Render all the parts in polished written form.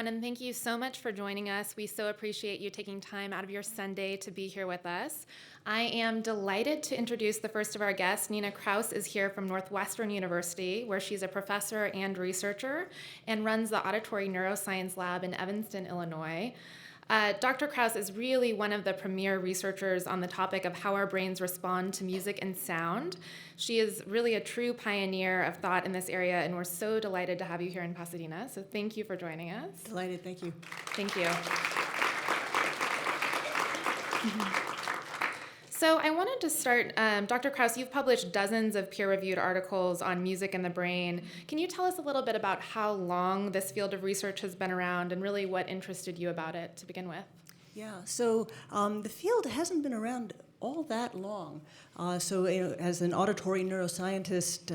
everyone, and thank you so much for joining us. We so appreciate you taking time out of your Sunday to be here with us. I am delighted to introduce the first of our guests. Nina Kraus is here from Northwestern University, where she's a professor and researcher and runs the Auditory Neuroscience Lab in Evanston, Illinois. Dr. Kraus is really one of the premier researchers on the topic of how our brains respond to music and sound. She is really a true pioneer of thought in this area, and we're so delighted to have you here in Pasadena. So thank you for joining us. Delighted, thank you. Thank you. So I wanted to start, Dr. Kraus, you've published dozens of peer-reviewed articles on music and the brain. Can you tell us a little bit about how long this field of research has been around and really what interested you about it to begin with? Yeah, so the field hasn't been around all that long. As an auditory neuroscientist,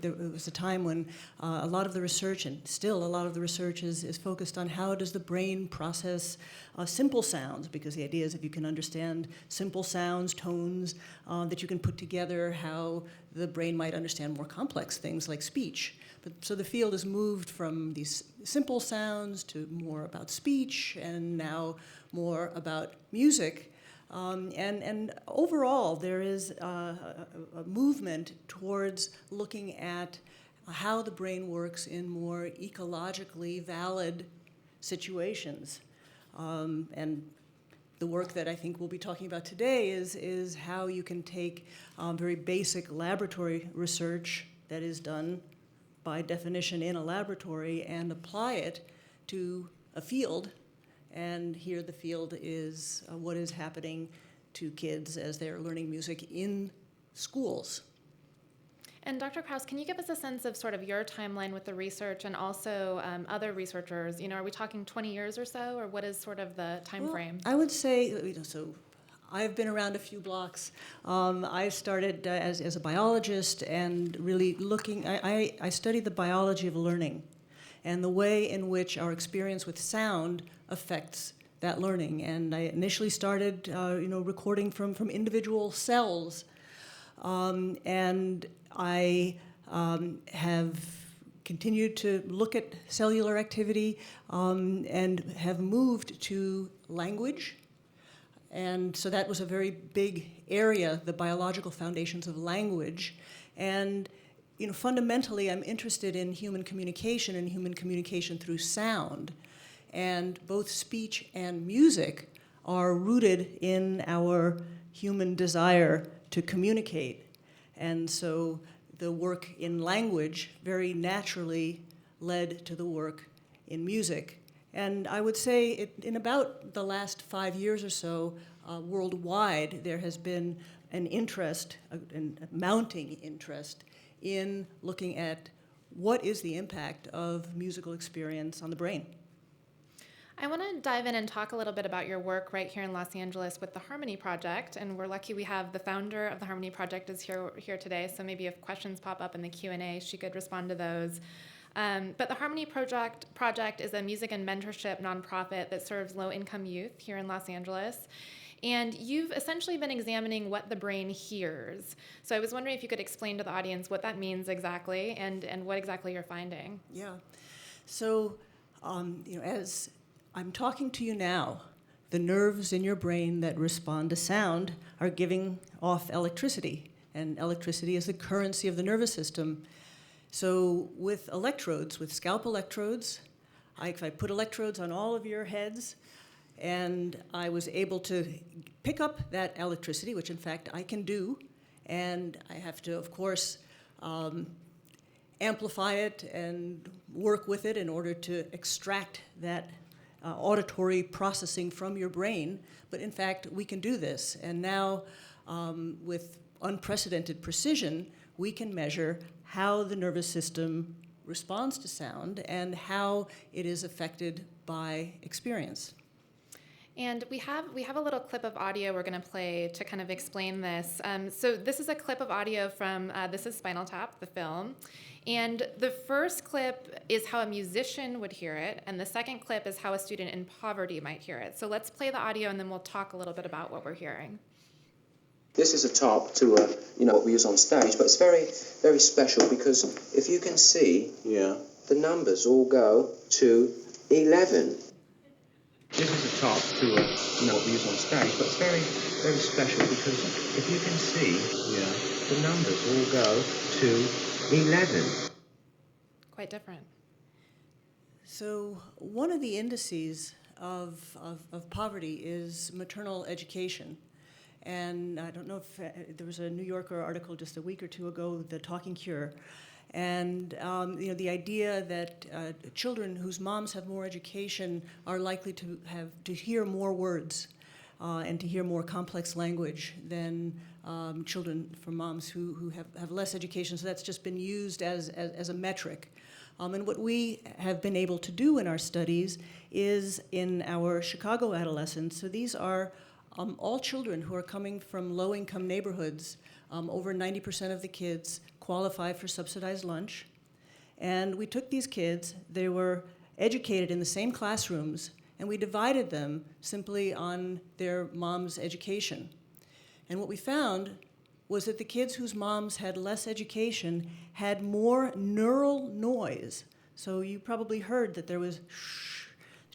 there was a time when a lot of the research, and still a lot of the research, is focused on how does the brain process simple sounds, because the idea is if you can understand simple sounds, tones that you can put together, how the brain might understand more complex things like speech. So the field has moved from these simple sounds to more about speech, and now more about music. And overall, there is a movement towards looking at how the brain works in more ecologically valid situations. And the work that I think we'll be talking about today is how you can take very basic laboratory research that is done by definition in a laboratory and apply it to a field. And here the field is what is happening to kids as they're learning music in schools. And Dr. Kraus, can you give us a sense of sort of your timeline with the research and also other researchers? Are we talking 20 years or so, or what is sort of the time frame? I would say, so I've been around a few blocks. I started as a biologist and really I studied the biology of learning and the way in which our experience with sound affects that learning. And I initially started, recording from individual cells. And I have continued to look at cellular activity and have moved to language. And so that was a very big area, the biological foundations of language. And fundamentally, I'm interested in human communication and human communication through sound. And both speech and music are rooted in our human desire to communicate. And so the work in language very naturally led to the work in music. And I would say in about the last 5 years or so, worldwide, there has been an interest, a mounting interest, in looking at what is the impact of musical experience on the brain. I want to dive in and talk a little bit about your work right here in Los Angeles with the Harmony Project, and we're lucky we have the founder of the Harmony Project is here today, so maybe if questions pop up in the Q&A, she could respond to those. But the Harmony Project is a music and mentorship nonprofit that serves low-income youth here in Los Angeles. And you've essentially been examining what the brain hears. So I was wondering if you could explain to the audience what that means exactly and what exactly you're finding. Yeah. So, as I'm talking to you now, the nerves in your brain that respond to sound are giving off electricity. And electricity is the currency of the nervous system. So with electrodes, with scalp electrodes, if I put electrodes on all of your heads, and I was able to pick up that electricity, which in fact I can do, and I have to, of course, amplify it and work with it in order to extract that auditory processing from your brain. But in fact, we can do this. And now, with unprecedented precision, we can measure how the nervous system responds to sound and how it is affected by experience. And we have a little clip of audio we're going to play to kind of explain this. So this is a clip of audio from This is Spinal Tap, the film. And the first clip is how a musician would hear it, and the second clip is how a student in poverty might hear it. So let's play the audio, and then we'll talk a little bit about what we're hearing. This is a top to what we use on stage, but it's very, very special because if you can see, the numbers all go to 11. This is a top to what we use on stage, but it's very, very special because if you can see, the numbers all go to 11. Quite different. So one of the indices of poverty is maternal education. And I don't know if there was a New Yorker article just a week or two ago, The Talking Cure, and the idea that children whose moms have more education are likely to hear more words and to hear more complex language than children from moms who have less education. So that's just been used as a metric. And what we have been able to do in our studies is in our Chicago adolescents, so these are all children who are coming from low-income neighborhoods. Over 90% of the kids qualify for subsidized lunch. And we took these kids, they were educated in the same classrooms, and we divided them simply on their mom's education. And what we found was that the kids whose moms had less education had more neural noise. So you probably heard that there was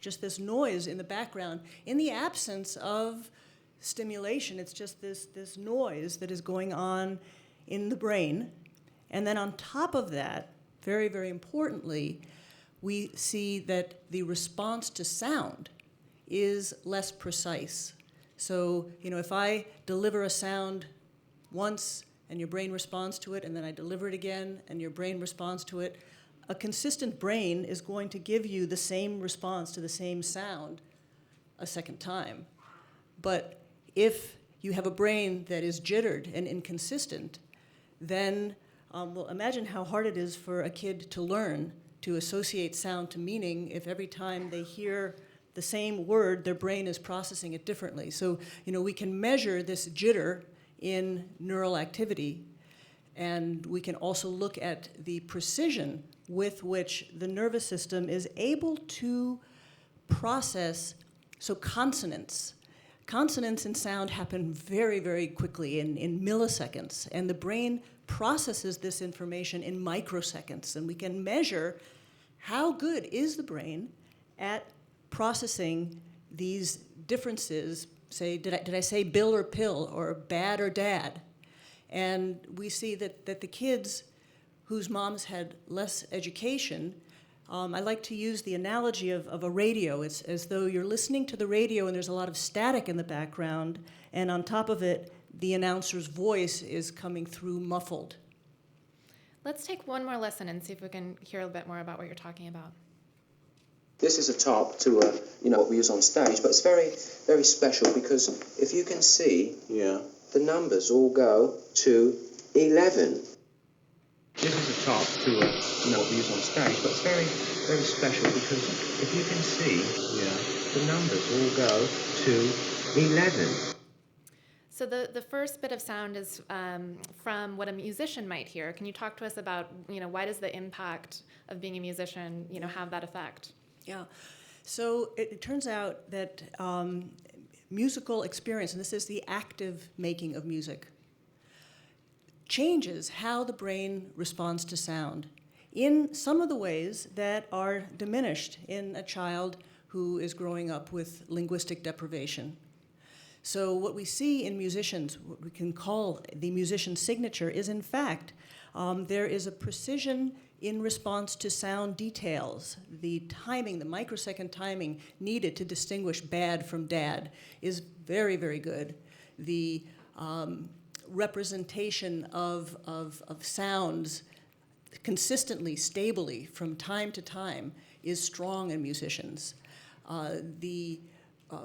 just this noise in the background. In the absence of stimulation, it's just this noise that is going on in the brain. And then on top of that, very, very importantly, we see that the response to sound is less precise. So, if I deliver a sound once and your brain responds to it, and then I deliver it again and your brain responds to it, a consistent brain is going to give you the same response to the same sound a second time. But if you have a brain that is jittered and inconsistent, then well, imagine how hard it is for a kid to learn to associate sound to meaning if every time they hear the same word, their brain is processing it differently. So, we can measure this jitter in neural activity, and we can also look at the precision with which the nervous system is able to process, so consonants. Consonants and sound happen very, very quickly in milliseconds, and the brain processes this information in microseconds, and we can measure how good is the brain at processing these differences. Say, did I say bill or pill, or bad or dad? And we see that the kids whose moms had less education, I like to use the analogy of a radio. It's as though you're listening to the radio and there's a lot of static in the background, and on top of it, the announcer's voice is coming through muffled. Let's take one more listen and see if we can hear a bit more about what you're talking about. This is a top to what we use on stage, but it's very, very special because if you can see, the numbers all go to 11. This is a top to what we use on stage, but it's very, very special because if you can see, the numbers all go to 11. So the first bit of sound is from what a musician might hear. Can you talk to us about, why does the impact of being a musician, have that effect? Yeah, so it turns out that musical experience, and this is the active making of music, changes how the brain responds to sound in some of the ways that are diminished in a child who is growing up with linguistic deprivation. So what we see in musicians, what we can call the musician signature, is in fact, there is a precision in response to sound details. The timing, the microsecond timing needed to distinguish bad from dad is very, very good. The representation of sounds consistently, stably, from time to time is strong in musicians. The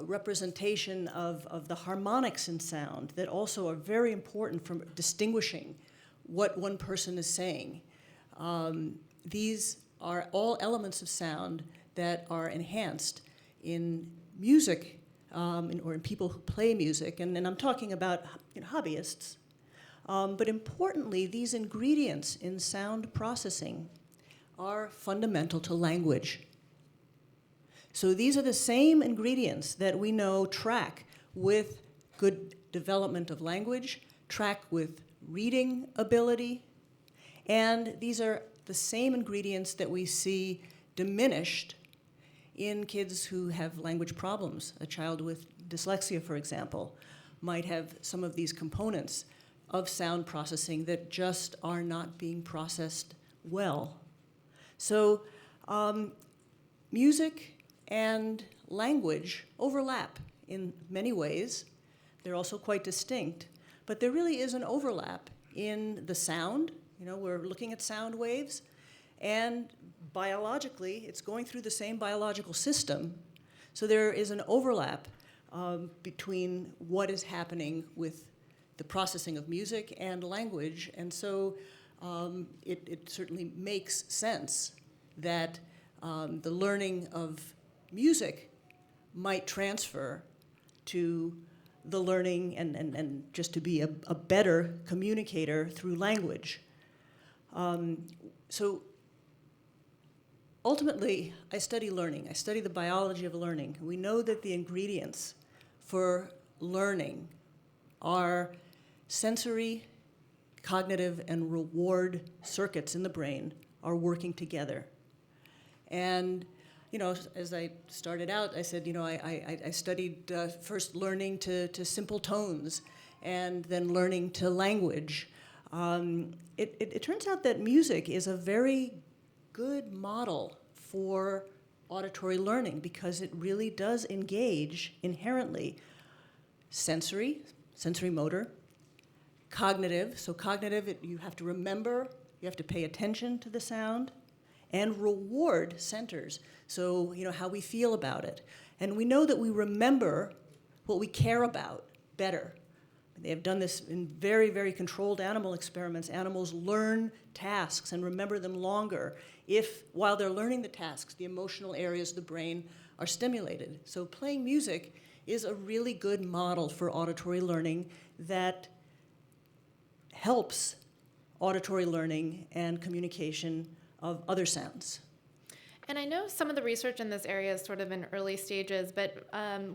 representation of the harmonics in sound that also are very important for distinguishing what one person is saying. These are all elements of sound that are enhanced in music or in people who play music, and I'm talking about hobbyists. But importantly, these ingredients in sound processing are fundamental to language. So these are the same ingredients that we know track with good development of language, track with reading ability, and these are the same ingredients that we see diminished in kids who have language problems. A child with dyslexia, for example, might have some of these components of sound processing that just are not being processed well. So music and language overlap in many ways. They're also quite distinct. But there really is an overlap in the sound. You know, we're looking at sound waves, and biologically, it's going through the same biological system. So there is an overlap between what is happening with the processing of music and language. And so it certainly makes sense that the learning of music might transfer to the learning and just to be a better communicator through language. So ultimately, I study learning. I study the biology of learning. We know that the ingredients for learning are sensory, cognitive, and reward circuits in the brain are working together. And you know, as I started out, I said, you know, I studied first learning to simple tones and then learning to language. It turns out that music is a very good model for auditory learning because it really does engage inherently sensory motor, cognitive, so cognitive, you have to remember, you have to pay attention to the sound, and reward centers, so you know how we feel about it. And we know that we remember what we care about better. They have done this in very, very controlled animal experiments. Animals learn tasks and remember them longer if, while they're learning the tasks, the emotional areas of the brain are stimulated. So playing music is a really good model for auditory learning that helps auditory learning and communication of other sounds. And I know some of the research in this area is sort of in early stages, but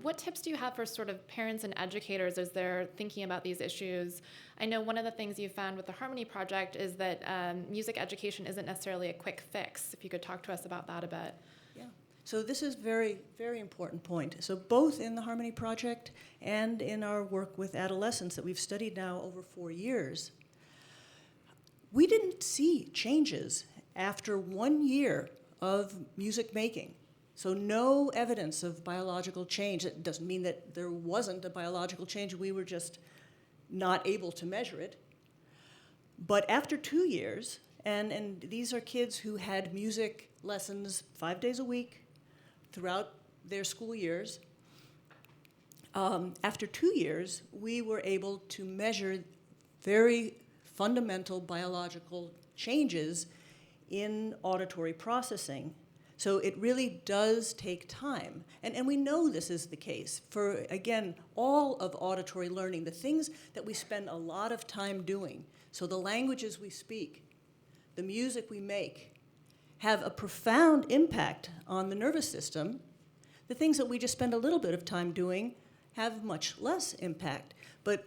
what tips do you have for sort of parents and educators as they're thinking about these issues? I know one of the things you found with the Harmony Project is that music education isn't necessarily a quick fix. If you could talk to us about that a bit. Yeah, so this is very, very important point. So both in the Harmony Project and in our work with adolescents that we've studied now over 4 years, we didn't see changes after 1 year of music making. So no evidence of biological change. It doesn't mean that there wasn't a biological change. We were just not able to measure it. But after 2 years, and these are kids who had music lessons 5 days a week throughout their school years. After 2 years, we were able to measure very fundamental biological changes in auditory processing. So it really does take time. And we know this is the case for, again, all of auditory learning, the things that we spend a lot of time doing. So the languages we speak, the music we make, have a profound impact on the nervous system. The things that we just spend a little bit of time doing have much less impact. But,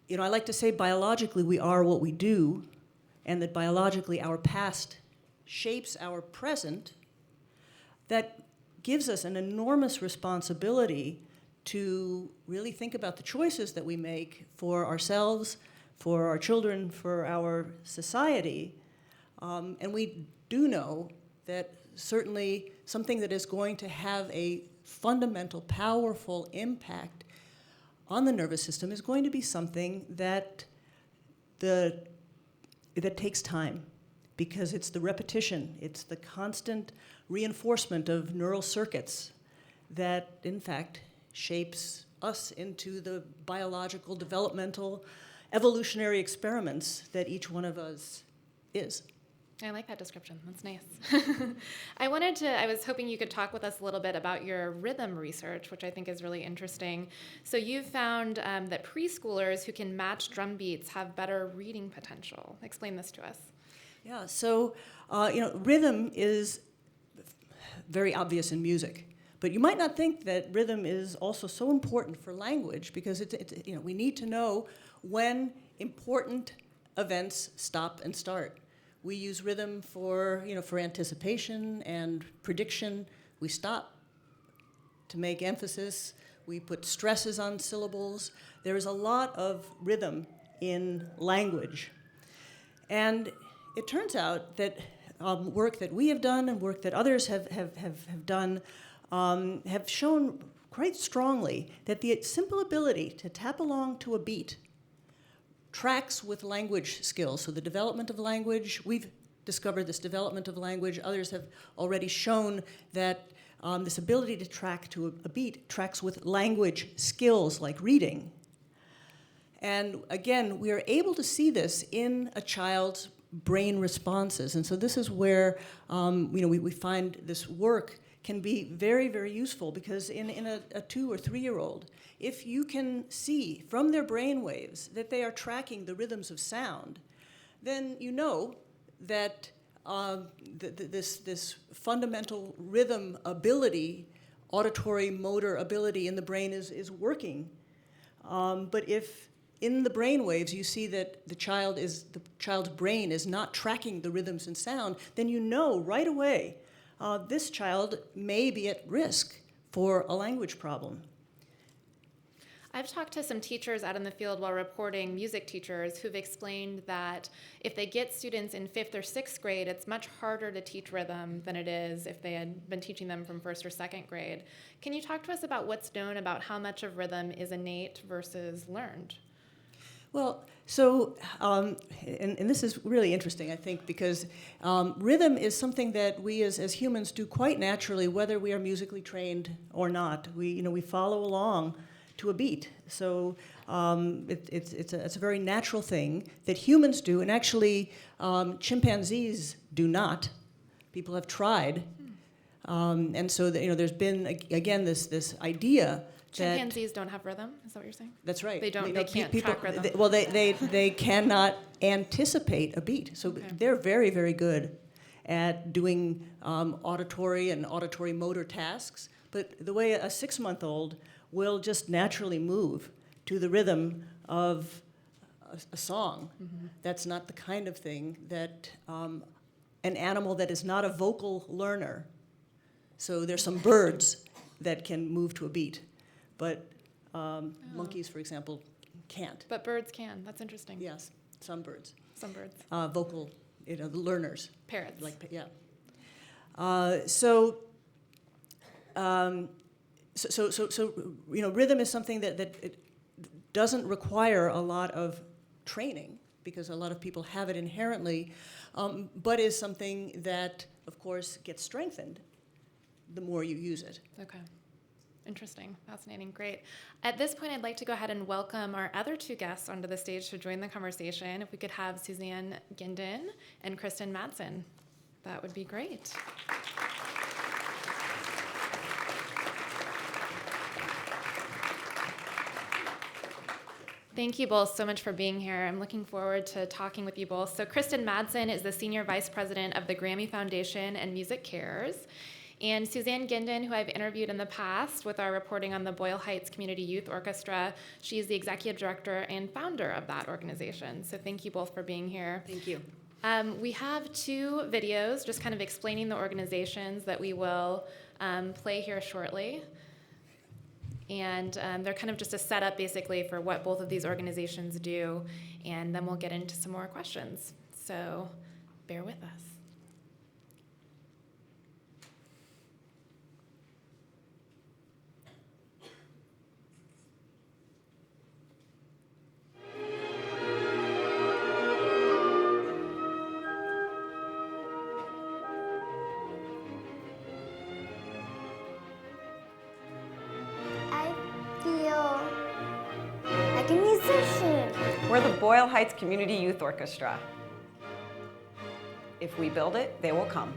you know, I like to say biologically we are what we do, and that biologically our past shapes our present. That gives us an enormous responsibility to really think about the choices that we make for ourselves, for our children, for our society. And we do know that certainly something that is going to have a fundamental, powerful impact on the nervous system is going to be something that takes time, because it's the repetition, it's the constant reinforcement of neural circuits that, in fact, shapes us into the biological, developmental, evolutionary experiments that each one of us is. I like that description. That's nice. I was hoping you could talk with us a little bit about your rhythm research, which I think is really interesting. So you've found that preschoolers who can match drum beats have better reading potential. Explain this to us. Yeah, so rhythm is very obvious in music, but you might not think that rhythm is also so important for language, because we need to know when important events stop and start. We use rhythm for anticipation and prediction. We stop to make emphasis. We put stresses on syllables. There is a lot of rhythm in language. And it turns out that work that we have done and work that others have done have shown quite strongly that the simple ability to tap along to a beat tracks with language skills. So the development of language, we've discovered this development of language. Others have already shown that this ability to track to a beat tracks with language skills like reading. And again, we are able to see this in a child's brain responses. And so this is where we find this work can be very, very useful, because in a 2 or 3 year old, if you can see from their brain waves that they are tracking the rhythms of sound, then you know that this fundamental rhythm ability, auditory motor ability in the brain is working. But if in the brain waves you see that the child's brain is not tracking the rhythms and sound, then you know right away this child may be at risk for a language problem. I've talked to some teachers out in the field while reporting, music teachers, who've explained that if they get students in 5th or 6th grade, it's much harder to teach rhythm than it is if they had been teaching them from 1st or 2nd grade. Can you talk to us about what's known about how much of rhythm is innate versus learned? Well, so, and this is really interesting, I think, because rhythm is something that we as humans do quite naturally, whether we are musically trained or not. We follow along to a beat. So it's a very natural thing that humans do, and actually chimpanzees do not. People have tried. And so there's been, again, this idea Chimpanzees don't have rhythm? Is that what you're saying? That's right. They can't track rhythm. They cannot anticipate a beat. So they're very, very good at doing auditory and auditory motor tasks. But the way a 6-month-old will just naturally move to the rhythm of a song, that's not the kind of thing that an animal that is not a vocal learner. So there's some birds that can move to a beat. But monkeys, for example, can't. But birds can. That's interesting. Yes, some birds. Some birds. Vocal, the learners. Parrots. Yeah. So rhythm is something that it doesn't require a lot of training, because a lot of people have it inherently, but is something that, of course, gets strengthened the more you use it. Okay. Interesting. Fascinating. Great. At this point, I'd like to go ahead and welcome our other 2 guests onto the stage to join the conversation. If we could have Suzanne Ginden and Kristen Madsen, that would be great. Thank you both so much for being here. I'm looking forward to talking with you both. So Kristen Madsen is the Senior Vice President of the Grammy Foundation and Music Cares. And Suzanne Ginden, who I've interviewed in the past with our reporting on the Boyle Heights Community Youth Orchestra, she's the executive director and founder of that organization. So thank you both for being here. Thank you. We have 2 videos just kind of explaining the organizations that we will play here shortly. And they're kind of just a setup, basically, for what both of these organizations do. And then we'll get into some more questions. So bear with us. Like a musician. We're the Boyle Heights Community Youth Orchestra. If we build it, they will come.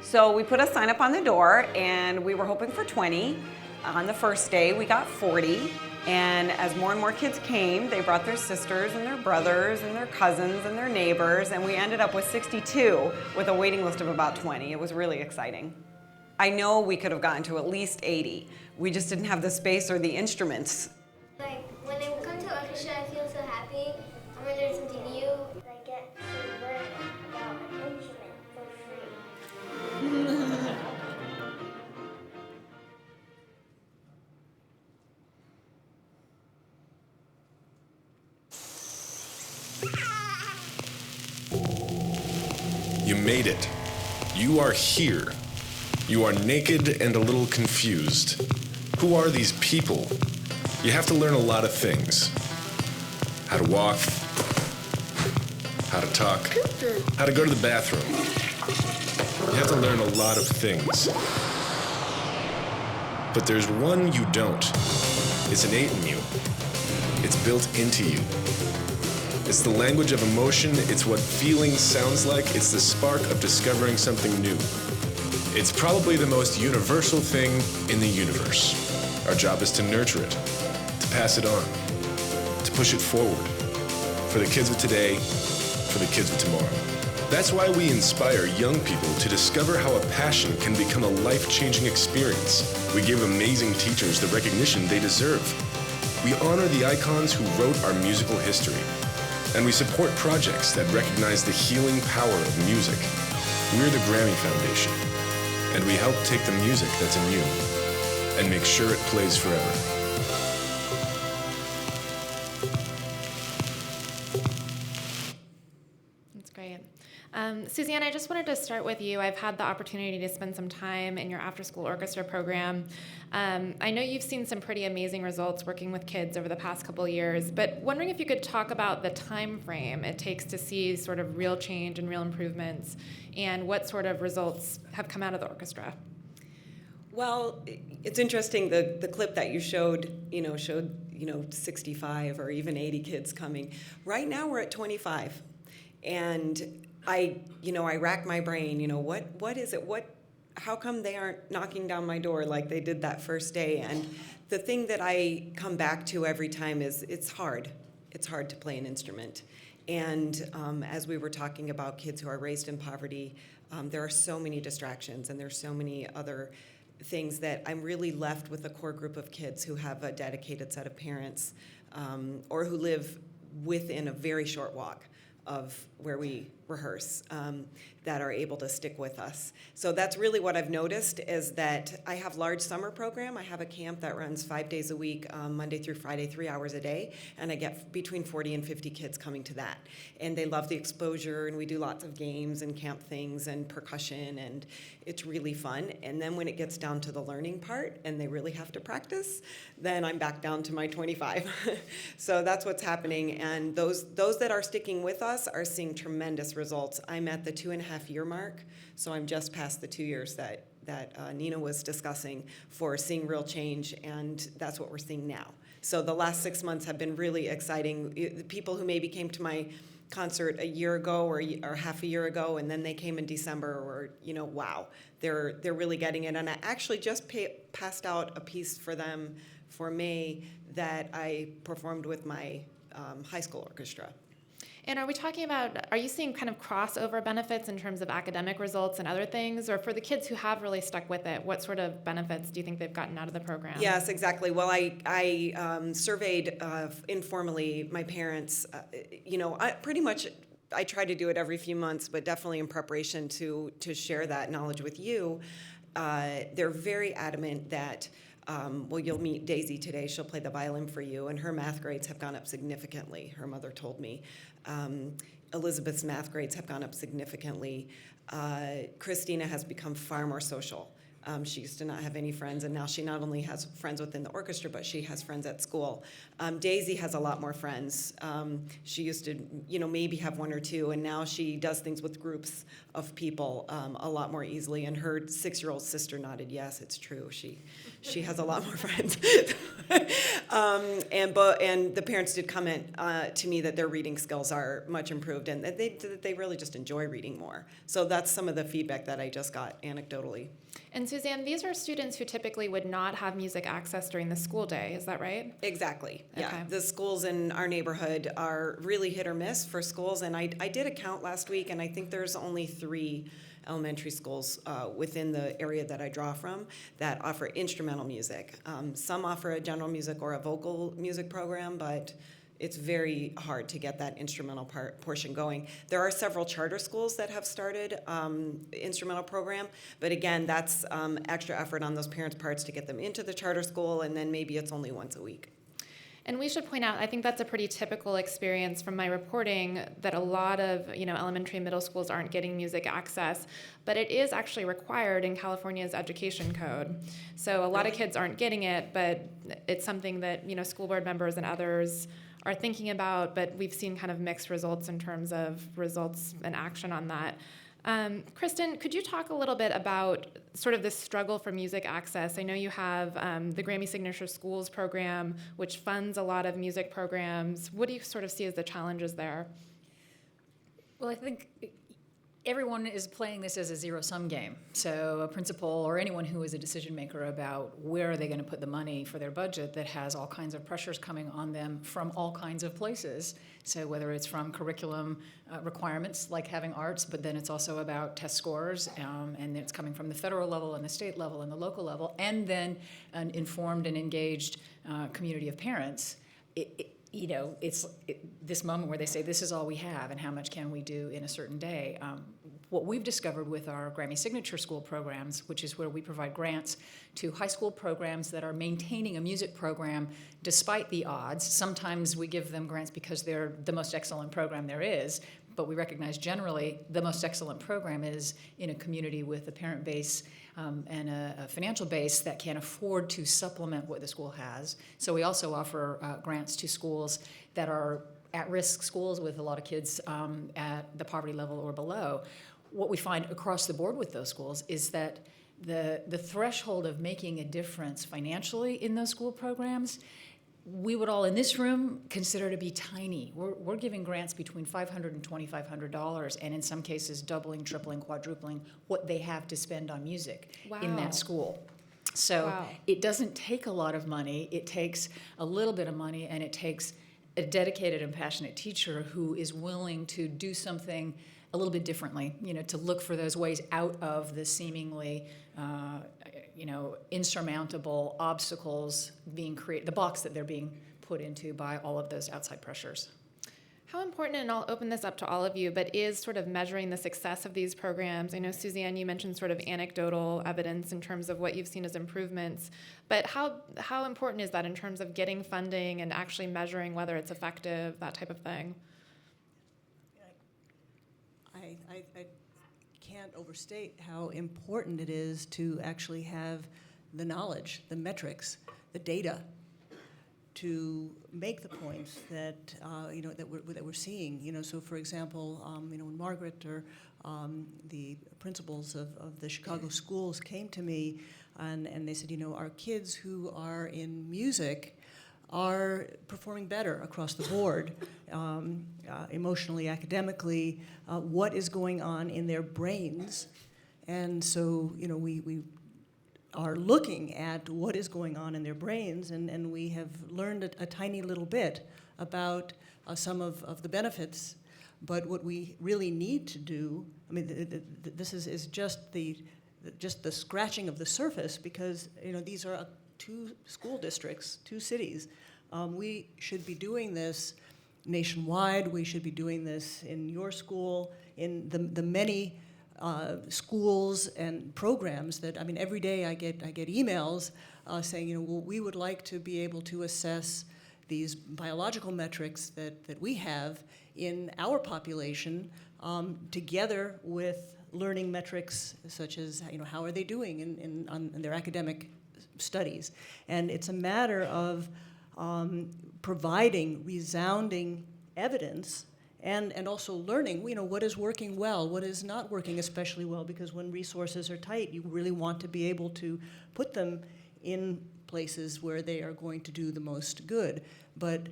So we put a sign up on the door, and we were hoping for 20. On the first day, we got 40. And as more and more kids came, they brought their sisters and their brothers and their cousins and their neighbors, and we ended up with 62 with a waiting list of about 20. It was really exciting. I know we could have gotten to at least 80. We just didn't have the space or the instruments. Like, when I come to orchestra, I feel so happy. I'm gonna learn something new. I get to learn about an instrument for free. You made it. You are here. You are naked and a little confused. Who are these people? You have to learn a lot of things. How to walk, how to talk, how to go to the bathroom. You have to learn a lot of things. But there's one you don't. It's innate in you. It's built into you. It's the language of emotion. It's what feeling sounds like. It's the spark of discovering something new. It's probably the most universal thing in the universe. Our job is to nurture it, to pass it on, to push it forward. For the kids of today, for the kids of tomorrow. That's why we inspire young people to discover how a passion can become a life-changing experience. We give amazing teachers the recognition they deserve. We honor the icons who wrote our musical history. And we support projects that recognize the healing power of music. We're the Grammy Foundation, and we help take the music that's in you and make sure it plays forever. That's great. Suzanne, I just wanted to start with you. I've had the opportunity to spend some time in your after-school orchestra program. I know you've seen some pretty amazing results working with kids over the past couple of years, but wondering if you could talk about the time frame it takes to see sort of real change and real improvements, and what sort of results have come out of the orchestra. Well, it's interesting, the clip that you showed 65 or even 80 kids coming. Right now we're at 25. And I rack my brain, what is it? How come they aren't knocking down my door like they did that first day? And the thing that I come back to every time is it's hard. It's hard to play an instrument. And as we were talking about kids who are raised in poverty, there are so many distractions and there's so many other things that I'm really left with a core group of kids who have a dedicated set of parents or who live within a very short walk of where we rehearse that are able to stick with us. So that's really what I've noticed is that I have large summer program. I have a camp that runs 5 days a week, Monday through Friday, 3 hours a day, and I get between 40 and 50 kids coming to that. And they love the exposure, and we do lots of games and camp things and percussion, and it's really fun. And then when it gets down to the learning part and they really have to practice, then I'm back down to my 25. So that's what's happening, and those that are sticking with us are seeing tremendous results. I'm at the 2.5-year mark, so I'm just past the 2 years that Nina was discussing for seeing real change, and that's what we're seeing now. So the last 6 months have been really exciting. The people who maybe came to my concert a year ago or half a year ago, and then they came in December, or wow, they're really getting it. And I actually just passed out a piece for them for May that I performed with my high school orchestra. And are you seeing kind of crossover benefits in terms of academic results and other things? Or for the kids who have really stuck with it, what sort of benefits do you think they've gotten out of the program? Yes, exactly. Well, I surveyed informally my parents. I try to do it every few months, but definitely in preparation to share that knowledge with you. They're very adamant that you'll meet Daisy today. She'll play the violin for you, and her math grades have gone up significantly, her mother told me. Elizabeth's math grades have gone up significantly. Christina has become far more social. She used to not have any friends, and now she not only has friends within the orchestra, but she has friends at school. Daisy has a lot more friends. She used to, maybe have one or two, and now she does things with groups of people a lot more easily. And her 6-year-old sister nodded, yes, it's true. She has a lot more friends. And the parents did comment to me that their reading skills are much improved, and that they really just enjoy reading more. So that's some of the feedback that I just got anecdotally. And Suzanne, these are students who typically would not have music access during the school day, is that right? Exactly, yeah. Okay. The schools in our neighborhood are really hit or miss for schools, and I did a count last week, and I think there's only 3 elementary schools within the area that I draw from that offer instrumental music. Some offer a general music or a vocal music program, but it's very hard to get that instrumental portion going. There are several charter schools that have started instrumental program, but again, that's extra effort on those parents' parts to get them into the charter school, and then maybe it's only once a week. And we should point out, I think that's a pretty typical experience from my reporting, that a lot of elementary and middle schools aren't getting music access, but it is actually required in California's education code. So a lot of kids aren't getting it, but it's something that school board members and others are thinking about, but we've seen kind of mixed results in terms of results and action on that. Kristen, could you talk a little bit about sort of this struggle for music access? I know you have the Grammy Signature Schools program, which funds a lot of music programs. What do you sort of see as the challenges there? Well, I think everyone is playing this as a zero-sum game. So a principal or anyone who is a decision maker about where are they going to put the money for their budget that has all kinds of pressures coming on them from all kinds of places. So whether it's from curriculum requirements like having arts, but then it's also about test scores, and it's coming from the federal level and the state level and the local level, and then an informed and engaged community of parents. It's this moment where they say, this is all we have, and how much can we do in a certain day? What we've discovered with our Grammy Signature School programs, which is where we provide grants to high school programs that are maintaining a music program despite the odds. Sometimes we give them grants because they're the most excellent program there is, but we recognize generally the most excellent program is in a community with a parent base and a financial base that can afford to supplement what the school has. So we also offer grants to schools that are at-risk schools with a lot of kids at the poverty level or below. What we find across the board with those schools is that the threshold of making a difference financially in those school programs, we would all in this room consider to be tiny. We're giving grants between $500 and $2,500, and in some cases doubling, tripling, quadrupling what they have to spend on music in that school. So it doesn't take a lot of money. It takes a little bit of money, and it takes a dedicated and passionate teacher who is willing to do something a little bit differently, to look for those ways out of the seemingly insurmountable obstacles being created, the box that they're being put into by all of those outside pressures. How important, and I'll open this up to all of you, but is sort of measuring the success of these programs? I know, Suzanne, you mentioned sort of anecdotal evidence in terms of what you've seen as improvements, but how important is that in terms of getting funding and actually measuring whether it's effective, that type of thing? I can't overstate how important it is to actually have the knowledge, the metrics, the data, to make the points that that we're seeing. So for example, when Margaret or the principals of the Chicago schools came to me, and they said, our kids who are in music are performing better across the board, emotionally, academically, what is going on in their brains. And so, we are looking at what is going on in their brains, and we have learned a tiny little bit about some of the benefits. But what we really need to do, this is just the scratching of the surface, because these are two school districts, two cities. We should be doing this nationwide. We should be doing this in your school, in the many schools and programs that, every day I get emails saying, well, we would like to be able to assess these biological metrics that we have in our population together with learning metrics such as, how are they doing in their academic studies. And it's a matter of providing resounding evidence and also learning, what is working well, what is not working especially well, because when resources are tight, you really want to be able to put them in places where they are going to do the most good. But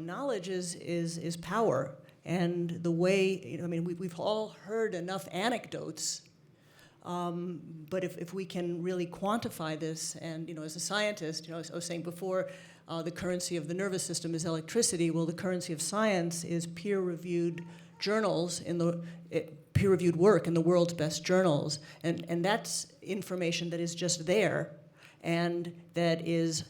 knowledge is power. And the way, we've all heard enough anecdotes, but if we can really quantify this, and as a scientist, I was saying before, the currency of the nervous system is electricity. Well, the currency of science is peer-reviewed journals peer-reviewed work in the world's best journals, and that's information that is just there, and that is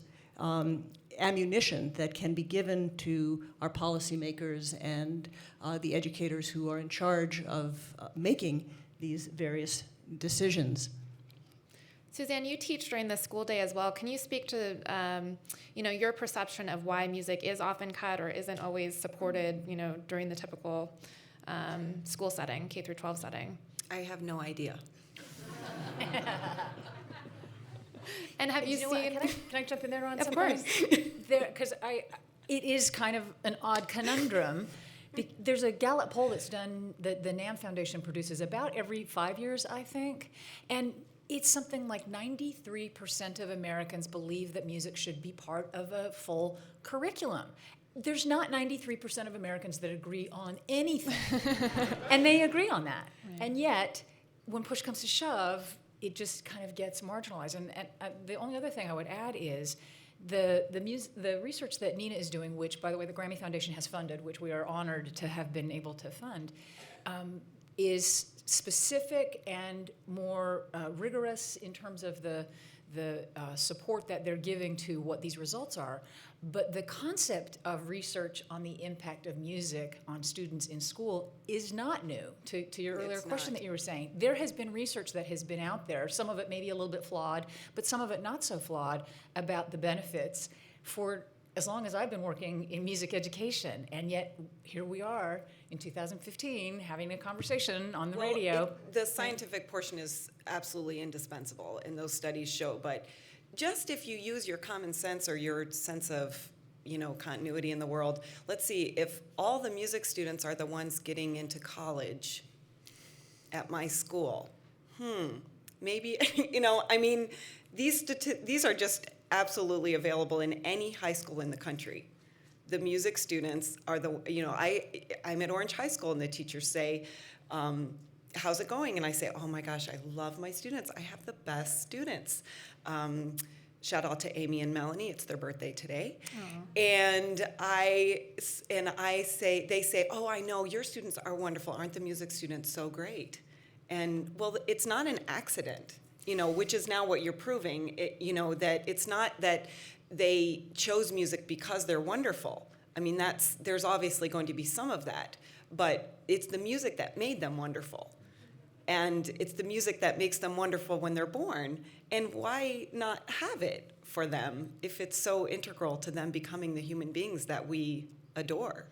ammunition that can be given to our policymakers and the educators who are in charge of making these various decisions. Suzanne, you teach during the school day as well. Can you speak to, your perception of why music is often cut or isn't always supported, during the typical school setting, K through 12 setting? I have no idea. And have you know what? seen? Can I jump in there on Of something? course. Because it is kind of an odd conundrum. There's a Gallup poll that's done that the NAM Foundation produces about every 5 years, I think, and it's something like 93% of Americans believe that music should be part of a full curriculum. There's not 93% of Americans that agree on anything, and they agree on that. Right. And yet, when push comes to shove, it just kind of gets marginalized. And the only other thing I would add is the research that Nina is doing, which, by the way, the Grammy Foundation has funded, which we are honored to have been able to fund, is specific and more rigorous in terms of the support that they're giving to what these results are. But the concept of research on the impact of music on students in school is not new. To your earlier question that you were saying, there has been research that has been out there, some of it maybe a little bit flawed, but some of it not so flawed, about the benefits for as long as I've been working in music education. And yet here we are in 2015 having a conversation on the radio. The scientific portion is absolutely indispensable, and those studies show, but just if you use your common sense or your sense of, continuity in the world, let's see, if all the music students are the ones getting into college at my school, maybe, these are just absolutely available in any high school in the country. The music students are I'm at Orange High School, and the teachers say, how's it going? And I say, oh my gosh, I love my students. I have the best students. Shout out to Amy and Melanie. It's their birthday today. Aww. And they say, oh, I know, your students are wonderful. Aren't the music students so great? And well, it's not an accident, which is now what you're proving, that it's not that they chose music because they're wonderful. I mean, there's obviously going to be some of that, but it's the music that made them wonderful. And it's the music that makes them wonderful when they're born. And why not have it for them if it's so integral to them becoming the human beings that we adore?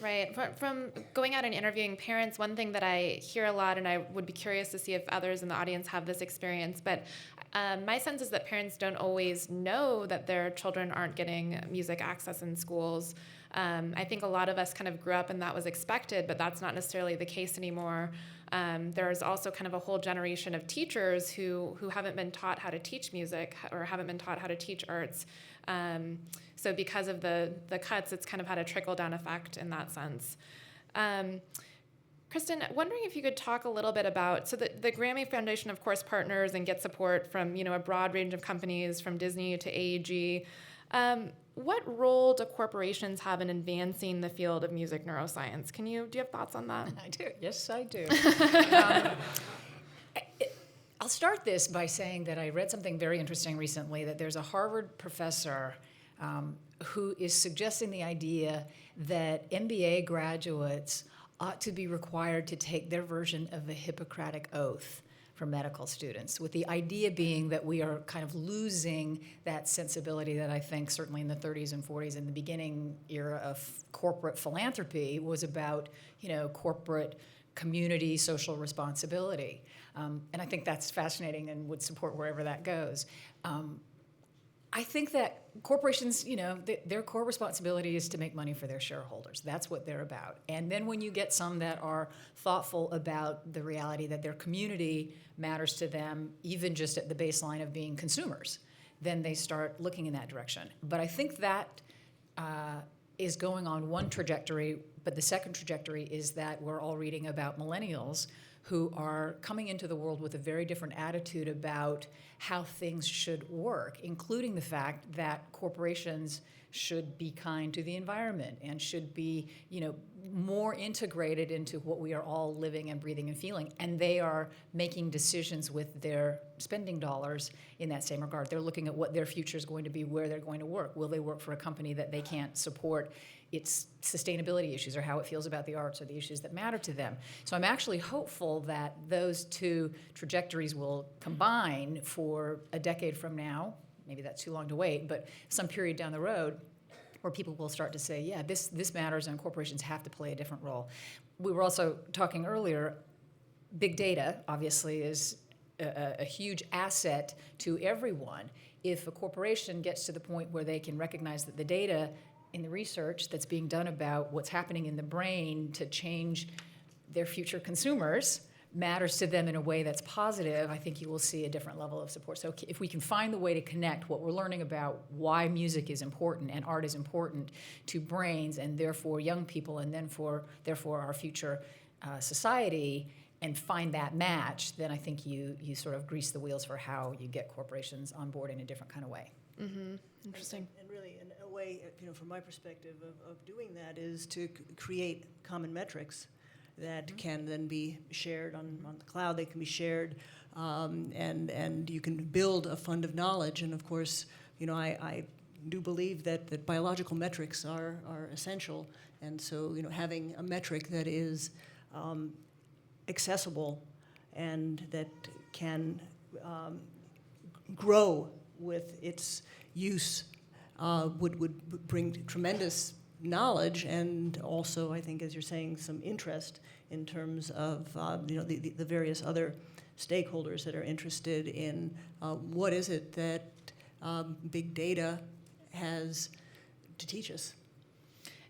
Right. From going out and interviewing parents, one thing that I hear a lot, and I would be curious to see if others in the audience have this experience, but my sense is that parents don't always know that their children aren't getting music access in schools. I think a lot of us kind of grew up and that was expected, but that's not necessarily the case anymore. There's also kind of a whole generation of teachers who haven't been taught how to teach music or haven't been taught how to teach arts. So because of the cuts, it's kind of had a trickle-down effect in that sense. Kristen, wondering if you could talk a little bit about, so the Grammy Foundation, of course, partners and gets support from a broad range of companies, from Disney to AEG. What role do corporations have in advancing the field of music neuroscience? Do you have thoughts on that? I do. Yes, I do. I'll start this by saying that I read something very interesting recently, that there's a Harvard professor who is suggesting the idea that MBA graduates ought to be required to take their version of the Hippocratic Oath for medical students, with the idea being that we are kind of losing that sensibility that I think certainly in the 30s and 40s, in the beginning era of corporate philanthropy, was about corporate community social responsibility. And I think that's fascinating and would support wherever that goes. I think that corporations, their core responsibility is to make money for their shareholders. That's what they're about. And then when you get some that are thoughtful about the reality that their community matters to them, even just at the baseline of being consumers, then they start looking in that direction. But I think that is going on one trajectory, but the second trajectory is that we're all reading about millennials who are coming into the world with a very different attitude about how things should work, including the fact that corporations should be kind to the environment and should be, more integrated into what we are all living and breathing and feeling. And they are making decisions with their spending dollars in that same regard. They're looking at what their future is going to be, where they're going to work. Will they work for a company that they can't support its sustainability issues or how it feels about the arts or the issues that matter to them. So I'm actually hopeful that those two trajectories will combine for a decade from now. Maybe that's too long to wait, but some period down the road where people will start to say, yeah, this matters and corporations have to play a different role. We were also talking earlier, big data obviously is a huge asset to everyone. If a corporation gets to the point where they can recognize that the data in the research that's being done about what's happening in the brain to change their future consumers matters to them in a way that's positive, I think you will see a different level of support. So if we can find the way to connect what we're learning about why music is important and art is important to brains and therefore young people and then therefore our future society, and find that match, then I think you sort of grease the wheels for how you get corporations on board in a different kind of way. Mm-hmm. Interesting. And really, in a way, from my perspective of doing that is to create common metrics that can then be shared on the cloud. They can be shared, and you can build a fund of knowledge. And of course, I do believe that biological metrics are essential. And so, having a metric that is accessible and that can grow with its use would bring tremendous knowledge and also, I think, as you're saying, some interest in terms of the various other stakeholders that are interested in what is it that big data has to teach us.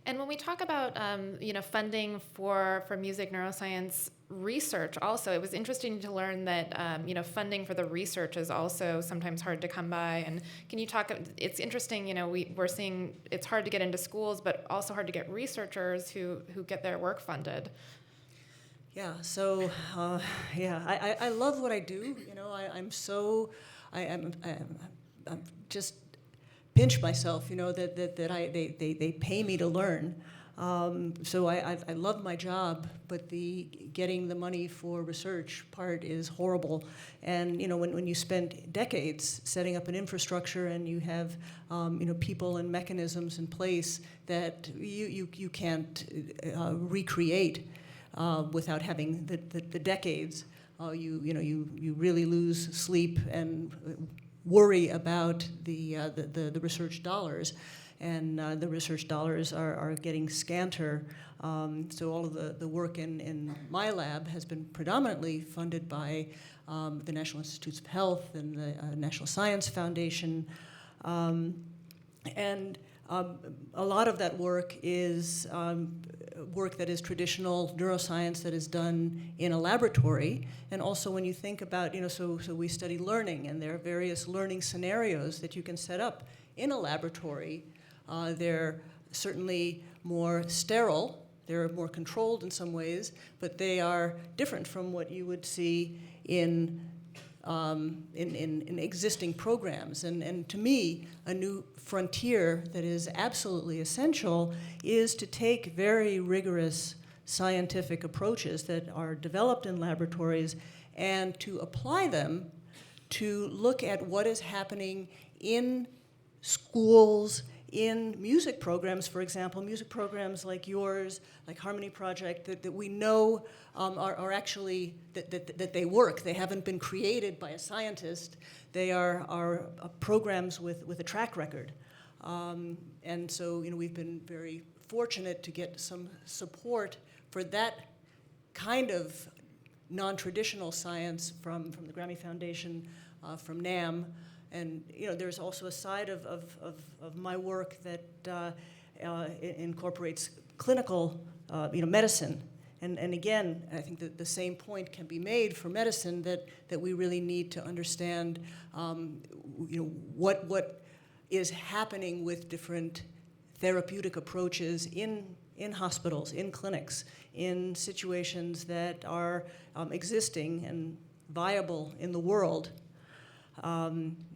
And when we talk about funding for music neuroscience research, also it was interesting to learn that funding for the research is also sometimes hard to come by. And can you talk? It's interesting. We're seeing it's hard to get into schools, but also hard to get researchers who get their work funded. Yeah. So I love what I do. I'm just pinch myself, that they pay me to learn. So I love my job, but the getting the money for research part is horrible. And when you spend decades setting up an infrastructure and you have people and mechanisms in place that you can't recreate without having the decades, you really lose sleep and worry about the research dollars, and the research dollars are getting scanter. So all of the work in my lab has been predominantly funded by the National Institutes of Health and the National Science Foundation, and a lot of that work is work that is traditional neuroscience that is done in a laboratory. And also when you think about, so we study learning, and there are various learning scenarios that you can set up in a laboratory. They're certainly more sterile, they're more controlled in some ways, but they are different from what you would see in existing programs. And to me, a new frontier that is absolutely essential is to take very rigorous scientific approaches that are developed in laboratories and to apply them to look at what is happening in schools, in music programs, for example, music programs like yours, like Harmony Project, that we know are actually, that they work. They haven't been created by a scientist. They are programs with a track record. And so, we've been very fortunate to get some support for that kind of non-traditional science from the Grammy Foundation, from NAM. And there's also a side of my work that incorporates clinical medicine. And again, I think that the same point can be made for medicine, that we really need to understand what is happening with different therapeutic approaches in hospitals, in clinics, in situations that are existing and viable in the world.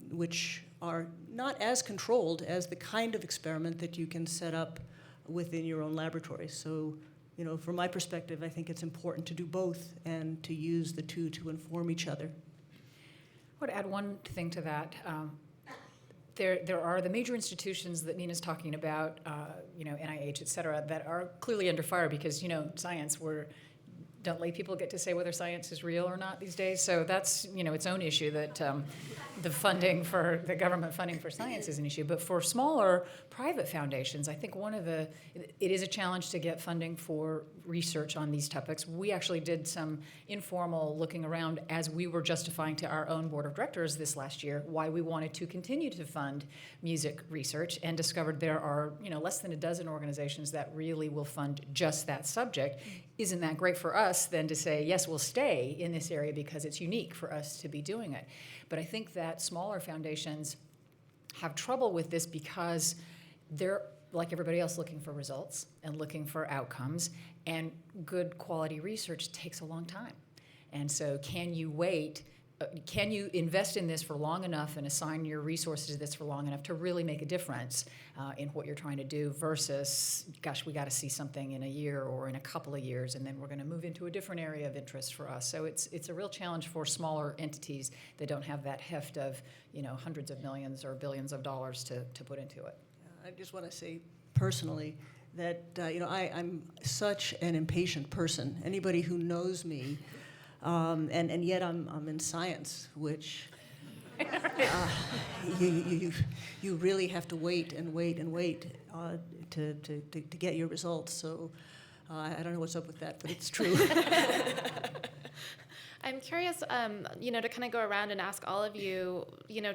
Which are not as controlled as the kind of experiment that you can set up within your own laboratory. So, from my perspective, I think it's important to do both and to use the two to inform each other. I would add one thing to that. there are the major institutions that Nina's talking about, NIH, et cetera, that are clearly under fire because, science, don't lay people get to say whether science is real or not these days? So that's, its own issue that the government funding for science is an issue. But for smaller private foundations, I think it is a challenge to get funding for research on these topics. We actually did some informal looking around as we were justifying to our own board of directors this last year why we wanted to continue to fund music research, and discovered there are, less than a dozen organizations that really will fund just that subject. Isn't that great for us then to say, yes, we'll stay in this area because it's unique for us to be doing it? But I think that smaller foundations have trouble with this because they're, like everybody else, looking for results and looking for outcomes, and good quality research takes a long time. And so can you wait? Can you invest in this for long enough and assign your resources to this for long enough to really make a difference in what you're trying to do versus, gosh, we got to see something in a year or in a couple of years, and then we're going to move into a different area of interest for us. So it's a real challenge for smaller entities that don't have that heft of, hundreds of millions or billions of dollars to put into it. I just want to say personally that, I'm such an impatient person. Anybody who knows me, and yet I'm in science, which you really have to wait and wait and wait to get your results. So I don't know what's up with that, but it's true. I'm curious, to kind of go around and ask all of you,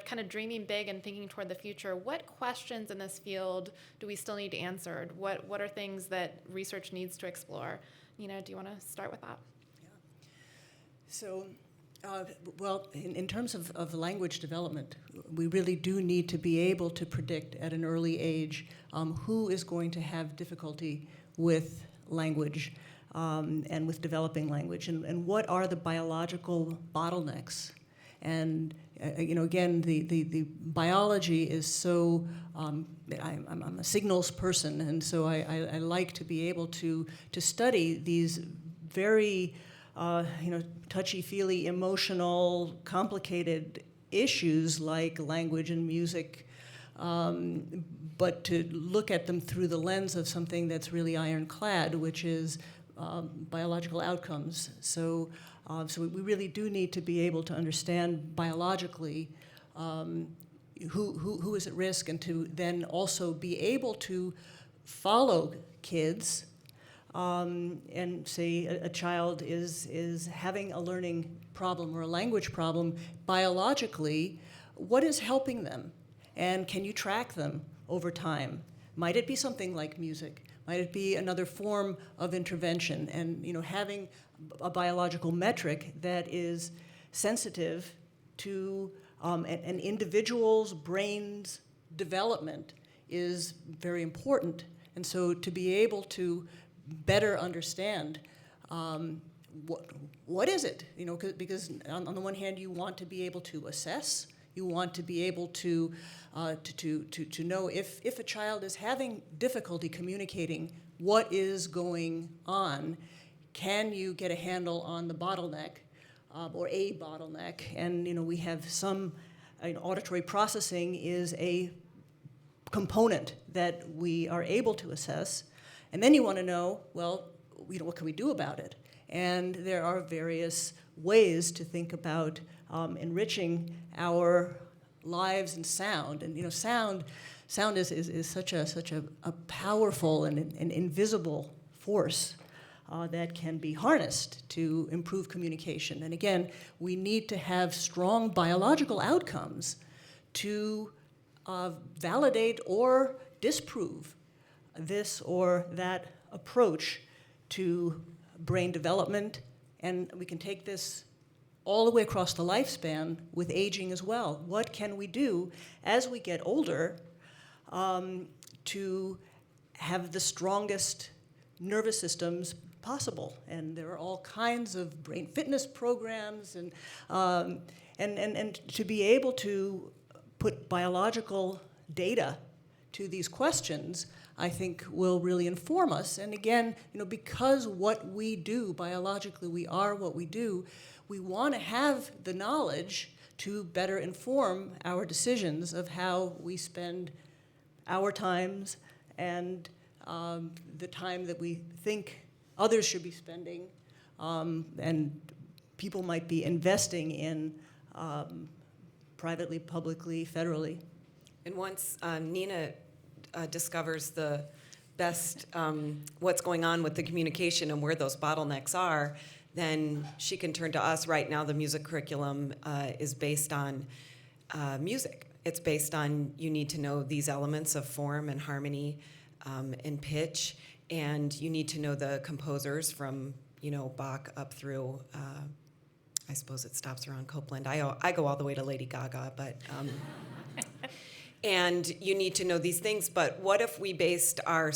kind of dreaming big and thinking toward the future, what questions in this field do we still need answered? What are things that research needs to explore? Do you want to start with that? So, in terms of language development, we really do need to be able to predict at an early age who is going to have difficulty with language and with developing language, and what are the biological bottlenecks. And again, the biology is so. I'm a signals person, and so I like to be able to study these very touchy-feely, emotional, complicated issues like language and music, but to look at them through the lens of something that's really ironclad, which is biological outcomes. So we really do need to be able to understand biologically who is at risk, and to then also be able to follow kids. And say a child is having a learning problem or a language problem biologically, what is helping them? And can you track them over time? Might it be something like music? Might it be another form of intervention? And having a biological metric that is sensitive to an individual's brain's development is very important. And so to be able to better understand what is it, because on the one hand you want to be able to assess, you want to be able to know if a child is having difficulty communicating what is going on, can you get a handle on the bottleneck or a bottleneck? And we have some auditory processing is a component that we are able to assess. And then you want to know, well, what can we do about it? And there are various ways to think about enriching our lives in sound. And sound is such a powerful and invisible force that can be harnessed to improve communication. And again, we need to have strong biological outcomes to validate or disprove this or that approach to brain development. And we can take this all the way across the lifespan with aging as well. What can we do as we get older to have the strongest nervous systems possible? And there are all kinds of brain fitness programs, and to be able to put biological data to these questions, I think will really inform us. And again, because what we do biologically, we are what we do, we want to have the knowledge to better inform our decisions of how we spend our times and the time that we think others should be spending, and people might be investing in privately, publicly, federally. And once Nina discovers the best what's going on with the communication and where those bottlenecks are, then she can turn to us. Right now, the music curriculum is based on music. It's based on you need to know these elements of form and harmony and pitch, and you need to know the composers from Bach up through. I suppose it stops around Copeland. I go all the way to Lady Gaga, but. And you need to know these things, but what if our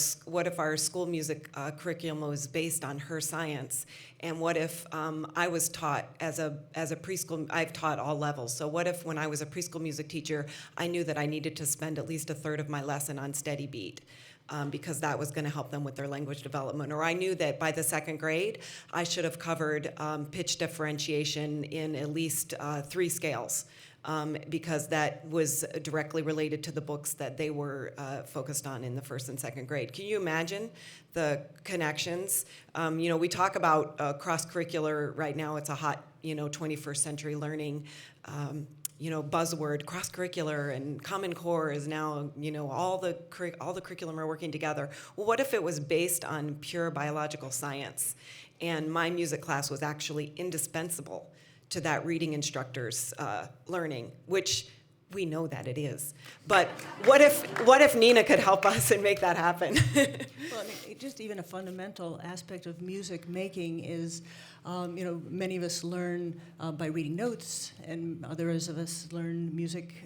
school music curriculum was based on her science? And what if I was taught as a preschool, I've taught all levels, so what if when I was a preschool music teacher, I knew that I needed to spend at least a third of my lesson on steady beat? Because that was going to help them with their language development. Or I knew that by the second grade, I should have covered pitch differentiation in at least 3 scales. Because that was directly related to the books that they were focused on in the first and second grade. Can you imagine the connections? We talk about cross-curricular right now. It's a hot, 21st century learning, buzzword. Cross-curricular and Common Core is now, all the curriculum are working together. Well, what if it was based on pure biological science, and my music class was actually indispensable to that reading instructor's learning, which we know that it is. But what if Nina could help us and make that happen? Well, just even a fundamental aspect of music making is, many of us learn by reading notes, and others of us learn music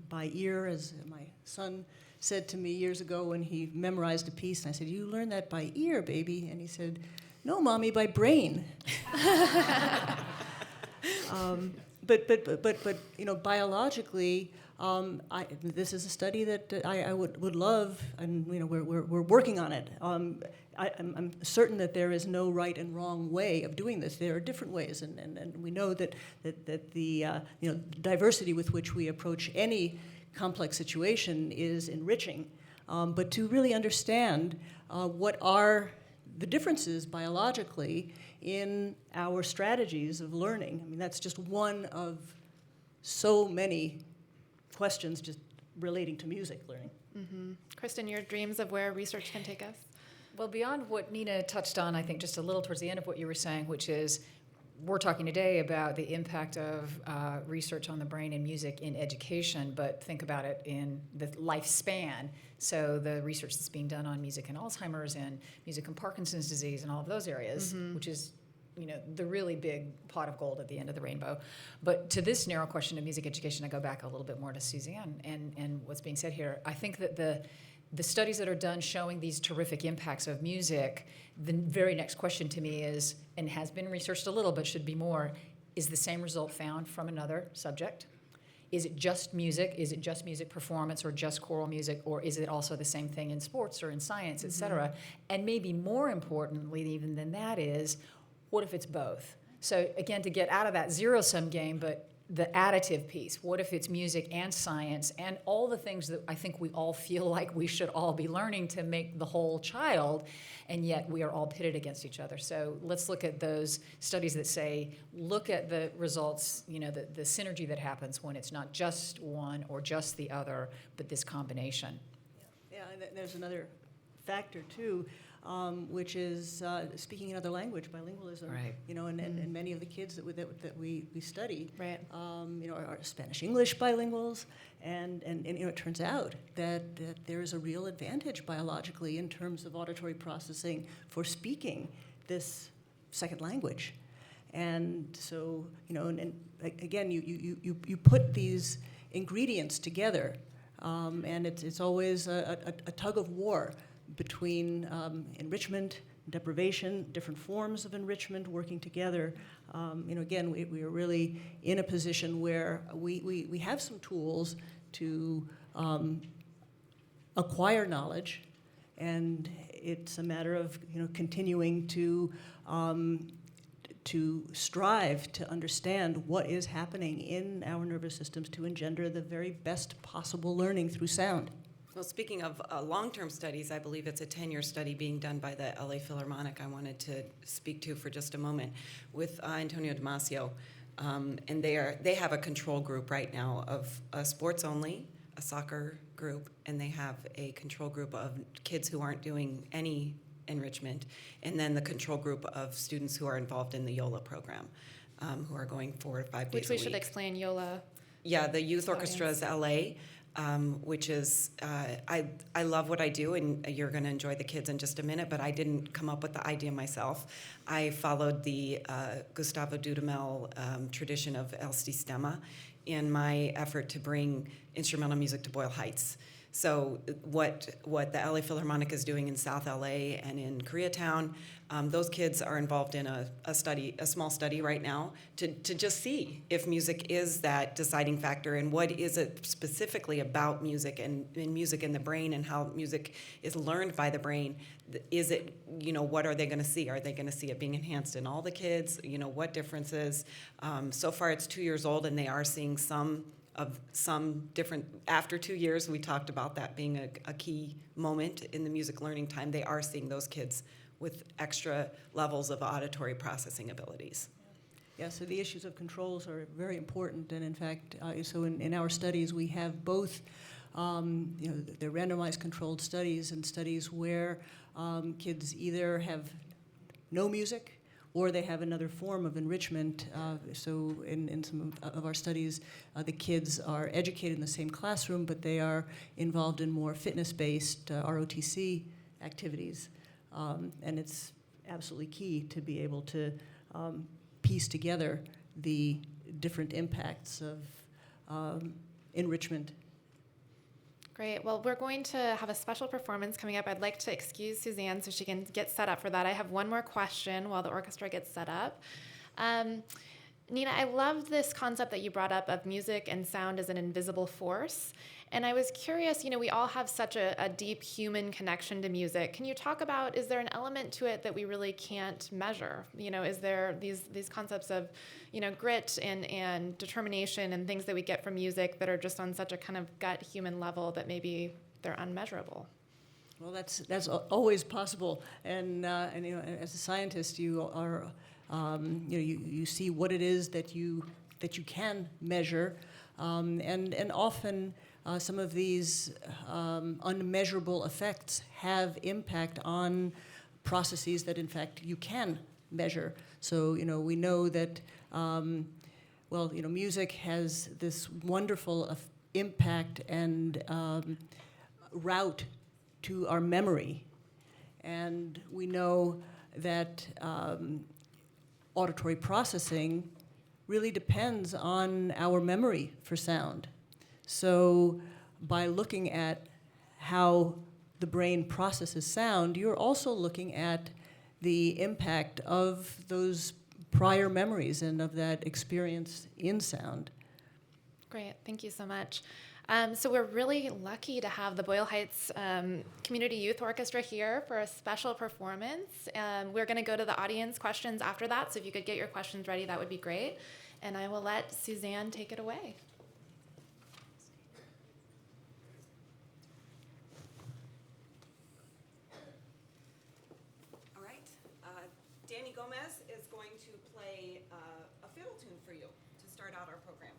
by ear, as my son said to me years ago when he memorized a piece, and I said, "You learn that by ear, baby?" And he said, "No, Mommy, by brain." But biologically, this is a study that I would love, and we're working on it. I'm certain that there is no right and wrong way of doing this. There are different ways, and we know that the diversity with which we approach any complex situation is enriching. But to really understand what are the differences biologically in our strategies of learning. I mean, that's just one of so many questions just relating to music learning. Mm-hmm. Kristen, your dreams of where research can take us? Well, beyond what Nina touched on, I think just a little towards the end of what you were saying, which is we're talking today about the impact of research on the brain and music in education, but think about it in the lifespan. So the research that's being done on music and Alzheimer's and music and Parkinson's disease and all of those areas, which is the really big pot of gold at the end of the rainbow. But to this narrow question of music education, I go back a little bit more to Suzanne and what's being said here. I think that the studies that are done showing these terrific impacts of music, the very next question to me is, and has been researched a little but should be more, is the same result found from another subject? Is it just music? Is it just music performance or just choral music? Or is it also the same thing in sports or in science, et cetera? And maybe more importantly even than that is, what if it's both? So again, to get out of that zero-sum game, but the additive piece, what if it's music and science and all the things that I think we all feel like we should all be learning to make the whole child, and yet we are all pitted against each other. So let's look at those studies that say, look at the results, the synergy that happens when it's not just one or just the other, but this combination. Yeah, and there's another factor too, which is speaking another language, bilingualism. Right. And many of the kids that we study, Right. Are Spanish-English bilinguals, and it turns out that there is a real advantage biologically in terms of auditory processing for speaking this second language, and so and again you put these ingredients together, and it's always a tug of war between enrichment, deprivation, different forms of enrichment working together. Again, we are really in a position where we have some tools to acquire knowledge, and it's a matter of continuing to to strive to understand what is happening in our nervous systems to engender the very best possible learning through sound. Well, speaking of long-term studies, I believe it's a 10-year study being done by the LA Philharmonic I wanted to speak to for just a moment with Antonio Damasio. And they have a control group right now of sports only, a soccer group, and they have a control group of kids who aren't doing any enrichment, and then the control group of students who are involved in the YOLA program, who are going 4 to 5 days a week. Which we should explain, YOLA. Yeah, the Youth Orchestra is LA, which is, I love what I do, and you're going to enjoy the kids in just a minute, but I didn't come up with the idea myself. I followed the Gustavo Dudamel tradition of El Sistema in my effort to bring instrumental music to Boyle Heights. So what the LA Philharmonic is doing in South LA and in Koreatown, those kids are involved in a small study right now to just see if music is that deciding factor and what is it specifically about music and music in the brain and how music is learned by the brain. Is it, what are they going to see? Are they going to see it being enhanced in all the kids? What differences? So far it's 2 years old and they are seeing some different, after 2 years, we talked about that being a key moment in the music learning time. They are seeing those kids with extra levels of auditory processing abilities. Yeah, so the issues of controls are very important, and in fact, so in our studies we have both, they're randomized controlled studies and studies where kids either have no music or they have another form of enrichment. So in some of our studies, the kids are educated in the same classroom, but they are involved in more fitness-based ROTC activities. And it's absolutely key to be able to piece together the different impacts of enrichment. Great. Well, we're going to have a special performance coming up. I'd like to excuse Suzanne so she can get set up for that. I have one more question while the orchestra gets set up. Nina, I love this concept that you brought up of music and sound as an invisible force. And I was curious, we all have such a deep human connection to music. Can you talk about, is there an element to it that we really can't measure? Is there these concepts of, grit and determination and things that we get from music that are just on such a kind of gut human level that maybe they're unmeasurable? Well, that's always possible. And as a scientist, you are, you see what it is that you can measure, and often some of these unmeasurable effects have impact on processes that, in fact, you can measure. So, we know that, music has this wonderful impact and route to our memory. And we know that auditory processing really depends on our memory for sound. So by looking at how the brain processes sound, you're also looking at the impact of those prior memories and of that experience in sound. Great, thank you so much. So we're really lucky to have the Boyle Heights Community Youth Orchestra here for a special performance. We're going to go to the audience questions after that, so if you could get your questions ready, that would be great. And I will let Suzanne take it away. All right. Danny Gomez is going to play a fiddle tune for you to start out our program.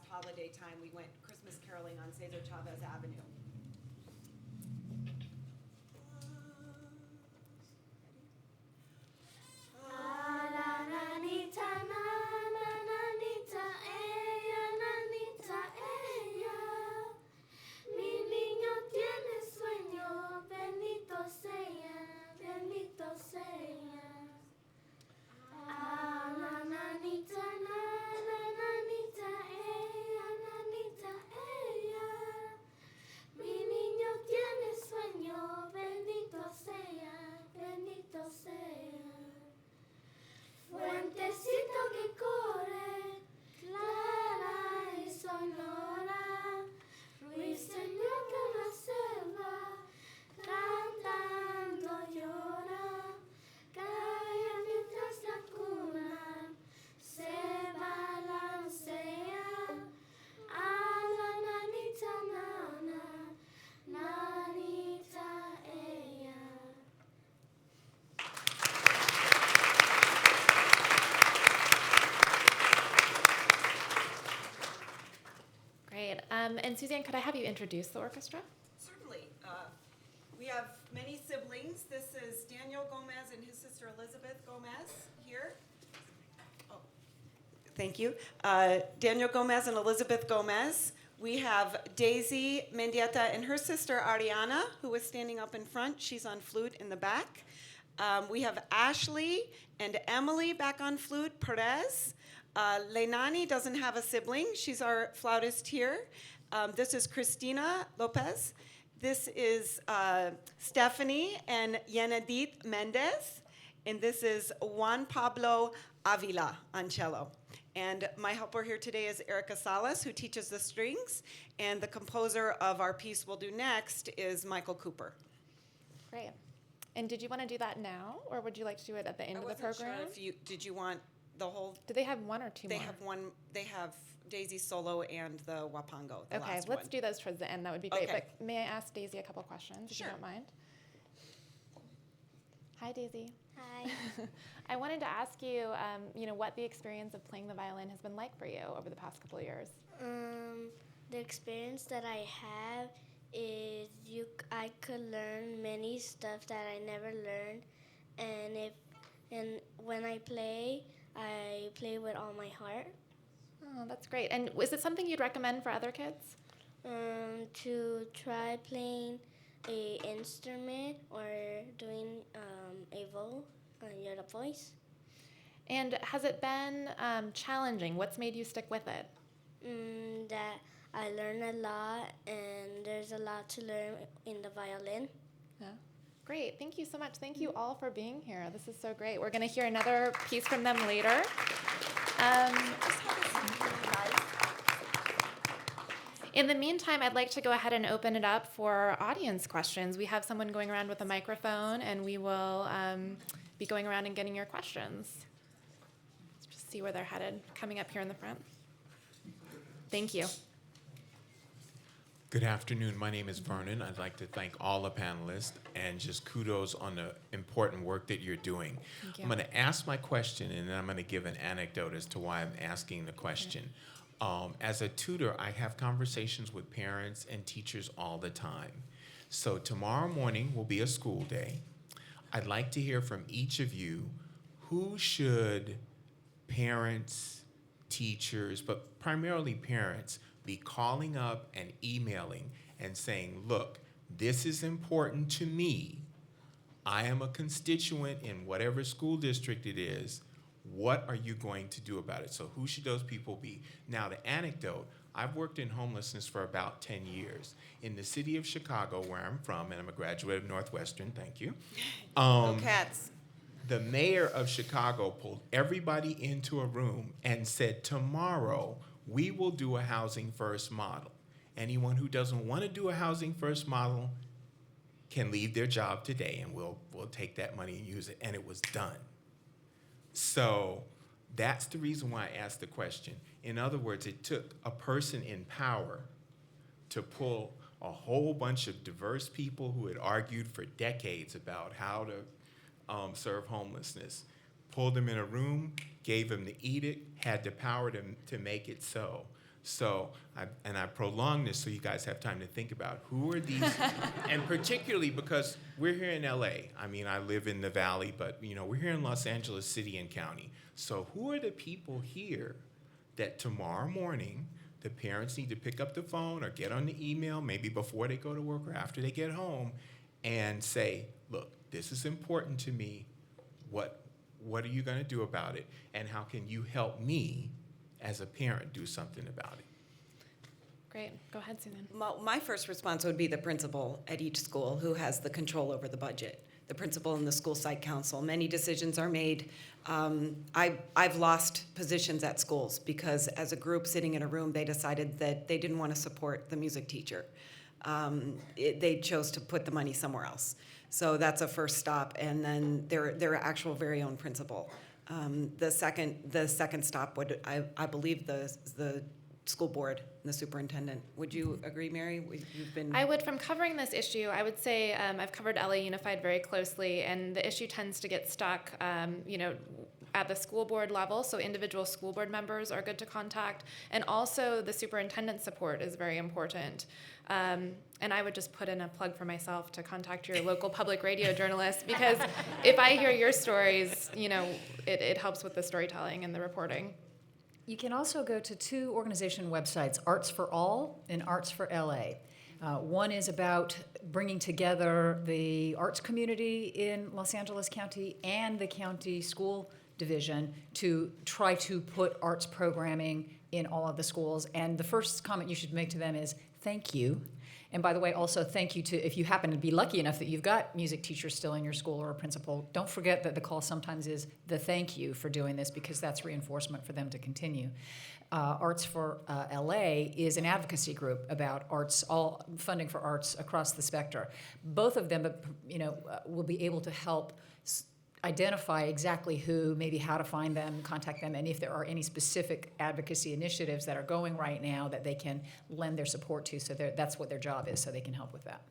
Holiday time, we went Christmas caroling on Cesar Chavez Avenue. Arananita And Suzanne, could I have you introduce the orchestra? Certainly. We have many siblings. This is Daniel Gomez and his sister Elizabeth Gomez here. Oh, thank you. Daniel Gomez and Elizabeth Gomez. We have Daisy Mendieta and her sister Ariana, who is standing up in front. She's on flute in the back. We have Ashley and Emily back on flute, Perez. Lenani doesn't have a sibling. She's our flautist here. This is Cristina Lopez. This is Stephanie and Yenadit Mendez. And this is Juan Pablo Avila on cello. And my helper here today is Erica Salas, who teaches the strings. And the composer of our piece we'll do next is Michael Cooper. Great. And did you want to do that now, or would you like to do it at the end of the program? Sure if did you want the whole? Do they have one or two They more? have one. They have Daisy solo and the Wapango. The Okay, last let's one. do those towards the end. That would be great. Okay. But may I ask Daisy a couple questions, if Sure. you don't mind? Hi, Daisy. Hi. I wanted to ask you, what the experience of playing the violin has been like for you over the past couple of years. The experience that I have is I could learn many stuff that I never learned, and when I play with all my heart. Oh, that's great. And is it something you'd recommend for other kids? To try playing a instrument or doing your voice. And has it been challenging? What's made you stick with it? That I learn a lot, and there's a lot to learn in the violin. Yeah. Great. Thank you so much. Thank you all for being here. This is so great. We're going to hear another piece from them later. In the meantime, I'd like to go ahead and open it up for audience questions. We have someone going around with a microphone, and we will be going around and getting your questions. Let's just see where they're headed. Coming up here in the front. Thank you. Good afternoon. My name is Vernon. I'd like to thank all the panelists and just kudos on the important work that you're doing. Thank you. I'm going to ask my question, and then I'm going to give an anecdote as to why I'm asking the question. As a tutor, I have conversations with parents and teachers all the time. So tomorrow morning will be a school day. I'd like to hear from each of you, who should parents, teachers, but primarily parents, be calling up and emailing and saying, look, this is important to me. I am a constituent in whatever school district it is. What are you going to do about it? So who should those people be? Now, the anecdote, I've worked in homelessness for about 10 years. In the city of Chicago, where I'm from, and I'm a graduate of Northwestern, thank you. Go Cats. The mayor of Chicago pulled everybody into a room and said, tomorrow, we will do a housing first model. Anyone who doesn't want to do a housing first model can leave their job today, and we'll take that money and use it. And it was done. So that's the reason why I asked the question. In other words, it took a person in power to pull a whole bunch of diverse people who had argued for decades about how to serve homelessness, pulled them in a room, gave them the edict, had the power to make it so. So, I prolong this so you guys have time to think about who are these, and particularly because we're here in LA. I mean, I live in the Valley, but we're here in Los Angeles City and County. So who are the people here that tomorrow morning the parents need to pick up the phone or get on the email, maybe before they go to work or after they get home, and say, look, this is important to me. What are you going to do about it? And how can you help me as a parent do something about it? Great. Go ahead, Susan. My first response would be the principal at each school who has the control over the budget. The principal and the school site council. Many decisions are made. I've lost positions at schools because as a group sitting in a room, they decided that they didn't want to support the music teacher. They chose to put the money somewhere else. So that's a first stop, and then their actual very own principal. The second stop would, I believe, the school board and the superintendent. Would you agree, Mary? You've been. I would, from covering this issue, I would say I've covered LA Unified very closely, and the issue tends to get stuck, at the school board level, so individual school board members are good to contact, and also the superintendent's support is very important. And I would just put in a plug for myself to contact your local public radio journalist, because if I hear your stories, it helps with the storytelling and the reporting. You can also go to two organization websites, Arts for All and Arts for LA. One is about bringing together the arts community in Los Angeles County and the county school division to try to put arts programming in all of the schools. And the first comment you should make to them is thank you. And by the way, also thank you to, if you happen to be lucky enough that you've got music teachers still in your school or a principal, don't forget that the call sometimes is the thank you for doing this, because that's reinforcement for them to continue. Arts for LA is an advocacy group about arts, all funding for arts across the spectrum. Both of them, will be able to help identify exactly who, maybe how to find them, contact them, and if there are any specific advocacy initiatives that are going right now that they can lend their support to. So that's what their job is, so they can help with that.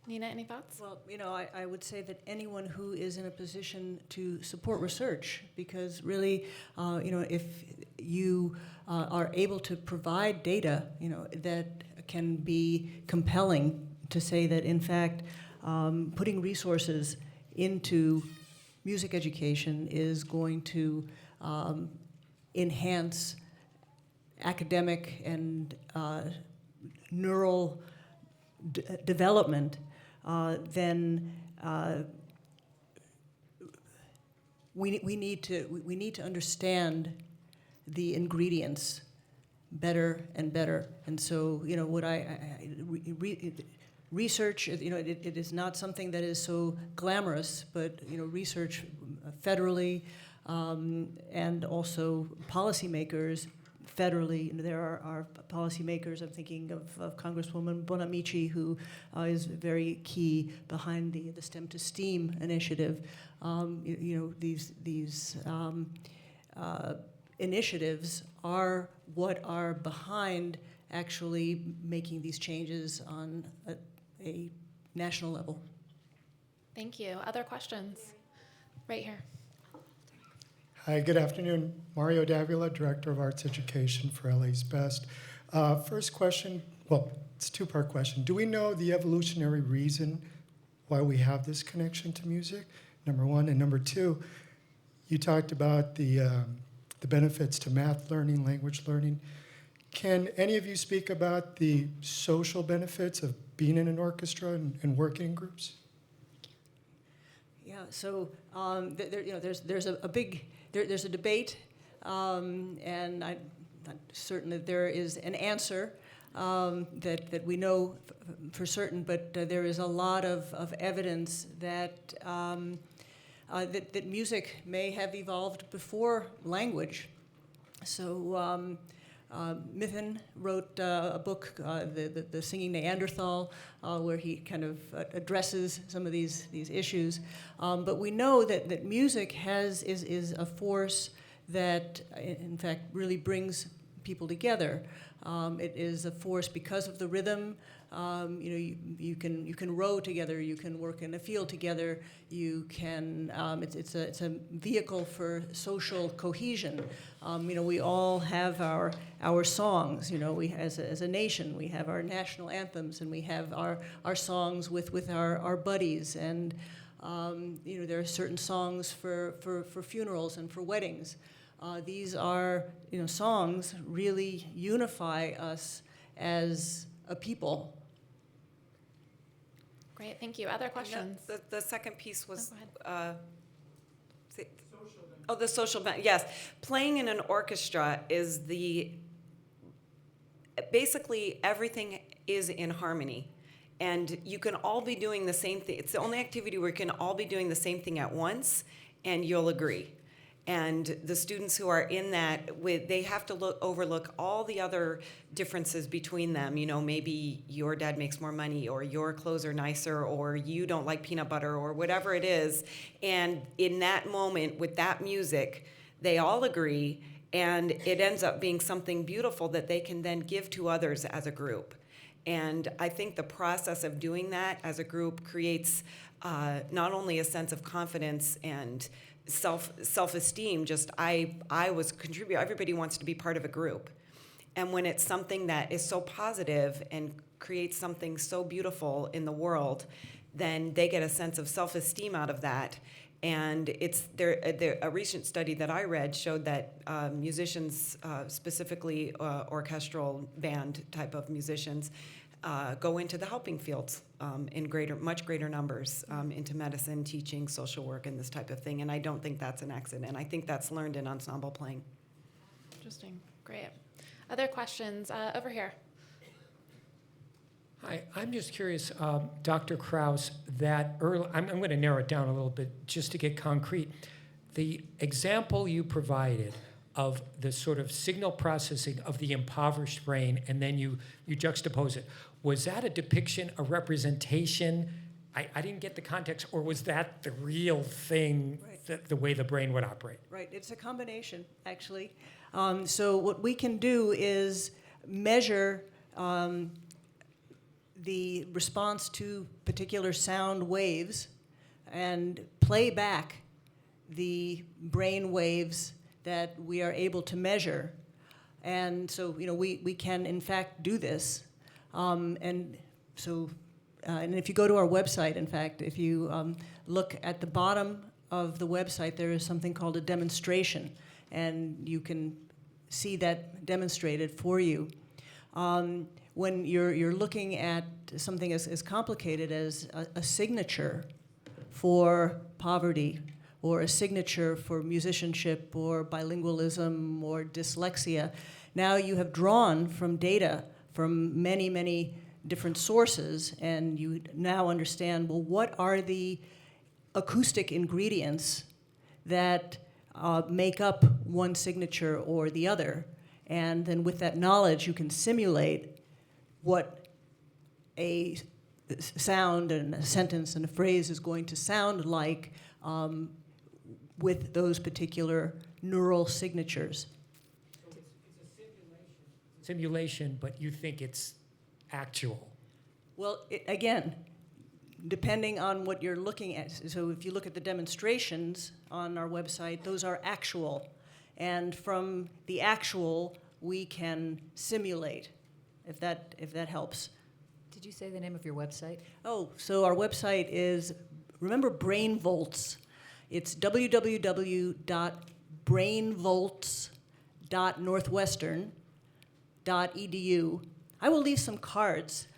Nina, any thoughts? Well, I would say that anyone who is in a position to support research, because really, if you are able to provide data, that can be compelling to say that, in fact, putting resources into music education is going to enhance academic and neural development, then we need to understand the ingredients better and better. And so, what research, it is not something that is so glamorous, but research federally and also policymakers federally. There are policymakers. I'm thinking of Congresswoman Bonamici, who is very key behind the STEM to STEAM initiative. These initiatives are what are behind actually making these changes on a national level. Thank you. Other questions? Right here. Hi, good afternoon. Mario Davila, Director of Arts Education for LA's Best. First question, well, it's a two-part question. Do we know the evolutionary reason why we have this connection to music? Number one. And number two, you talked about the benefits to math learning, language learning. Can any of you speak about the social benefits of being in an orchestra and working in groups? Yeah. So there's a debate, and I'm not certain that there is an answer that we know for certain. But there is a lot of evidence that that music may have evolved before language. So. Mithen wrote a book, the Singing Neanderthal, where he kind of addresses some of these issues. But we know that music is a force that, in fact, really brings people together. It is a force because of the rhythm. You can row together. You can work in a field together. You can. It's a vehicle for social cohesion. We all have our songs. We as a nation, we have our national anthems, and we have our songs with our buddies. And there are certain songs for funerals and for weddings. These are songs really unify us as a people. Great, thank you. Other questions? The second piece was Oh, the social benefit. Yes, playing in an orchestra is basically everything is in harmony, and you can all be doing the same thing. It's the only activity where you can all be doing the same thing at once, and you'll agree. And the students who are in that, they have to overlook all the other differences between them. Maybe your dad makes more money, or your clothes are nicer, or you don't like peanut butter, or whatever it is. And in that moment, with that music, they all agree, and it ends up being something beautiful that they can then give to others as a group. And I think the process of doing that as a group creates not only a sense of confidence and self-esteem. Just I was contributing. Everybody wants to be part of a group, and when it's something that is so positive and creates something so beautiful in the world, then they get a sense of self-esteem out of that. And it's a recent study that I read showed that musicians, specifically orchestral band type of musicians, go into the helping fields in much greater numbers, into medicine, teaching, social work, and this type of thing. And I don't think that's an accident. I think that's learned in ensemble playing. Interesting. Great. Other questions? Over here. Hi, I'm just curious, Dr. Krause, that I'm going to narrow it down a little bit just to get concrete. The example you provided of the sort of signal processing of the impoverished brain, and then you juxtapose it, was that a depiction, a representation? I didn't get the context, or was that the real thing, the way the brain would operate? Right, it's a combination, actually. So what we can do is measure the response to particular sound waves and play back the brain waves that we are able to measure. And so, we can, in fact, do this. And if you go to our website, in fact, if you look at the bottom of the website, there is something called a demonstration, and you can see that demonstrated for you. When you're looking at something as complicated as a signature for poverty, or a signature for musicianship, or bilingualism, or dyslexia, now you have drawn from data from many, many different sources, and you now understand, well, what are the acoustic ingredients that make up one signature or the other? And then with that knowledge, you can simulate what a sound and a sentence and a phrase is going to sound like with those particular neural signatures. So it's a simulation, but you think it's actual? Well, again, depending on what you're looking at. So if you look at the demonstrations on our website, those are actual. And from the actual, we can simulate, if that helps. Did you say the name of your website? Oh, so our website is, remember Brain Volts. It's www.brainvolts.northwestern.edu. I will leave some cards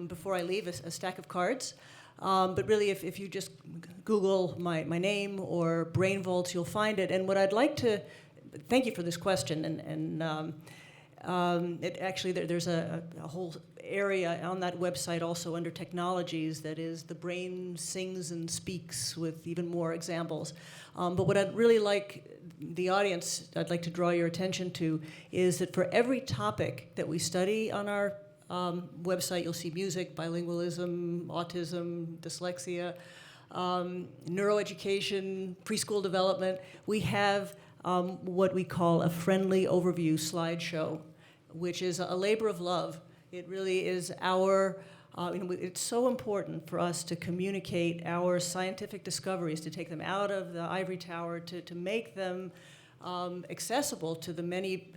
before I leave, a stack of cards. But really, if you just Google my name or Brain Volts, you'll find it. And what I'd like to, thank you for this question. There's a whole area on that website also under technologies that is the brain sings and speaks with even more examples. But what I'd really like the audience, I'd like to draw your attention to, is that for every topic that we study on our website, you'll see music, bilingualism, autism, dyslexia, neuroeducation, preschool development. We have what we call a friendly overview slideshow, which is a labor of love. It really is our, it's so important for us to communicate our scientific discoveries, to take them out of the ivory tower, to make them accessible to the many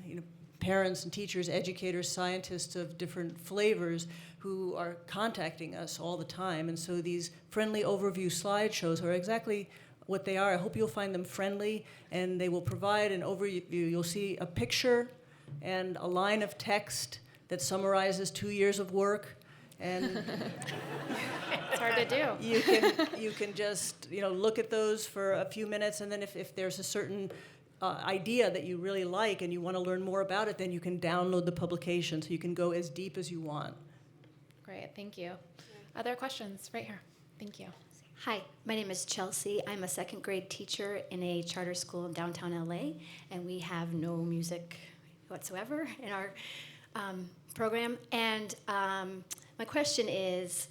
parents and teachers, educators, scientists of different flavors who are contacting us all the time. And so these friendly overview slideshows are exactly what they are. I hope you'll find them friendly, and they will provide an overview. You'll see a picture and a line of text that summarizes 2 years of work, and It's hard to do. you can just look at those for a few minutes, and then if there's a certain idea that you really like and you want to learn more about it, then you can download the publication, so you can go as deep as you want. Great, thank you. Other questions? Right here. Thank you. Hi, my name is Chelsea. I'm a second grade teacher in a charter school in downtown LA, and we have no music whatsoever in our program. And my question is,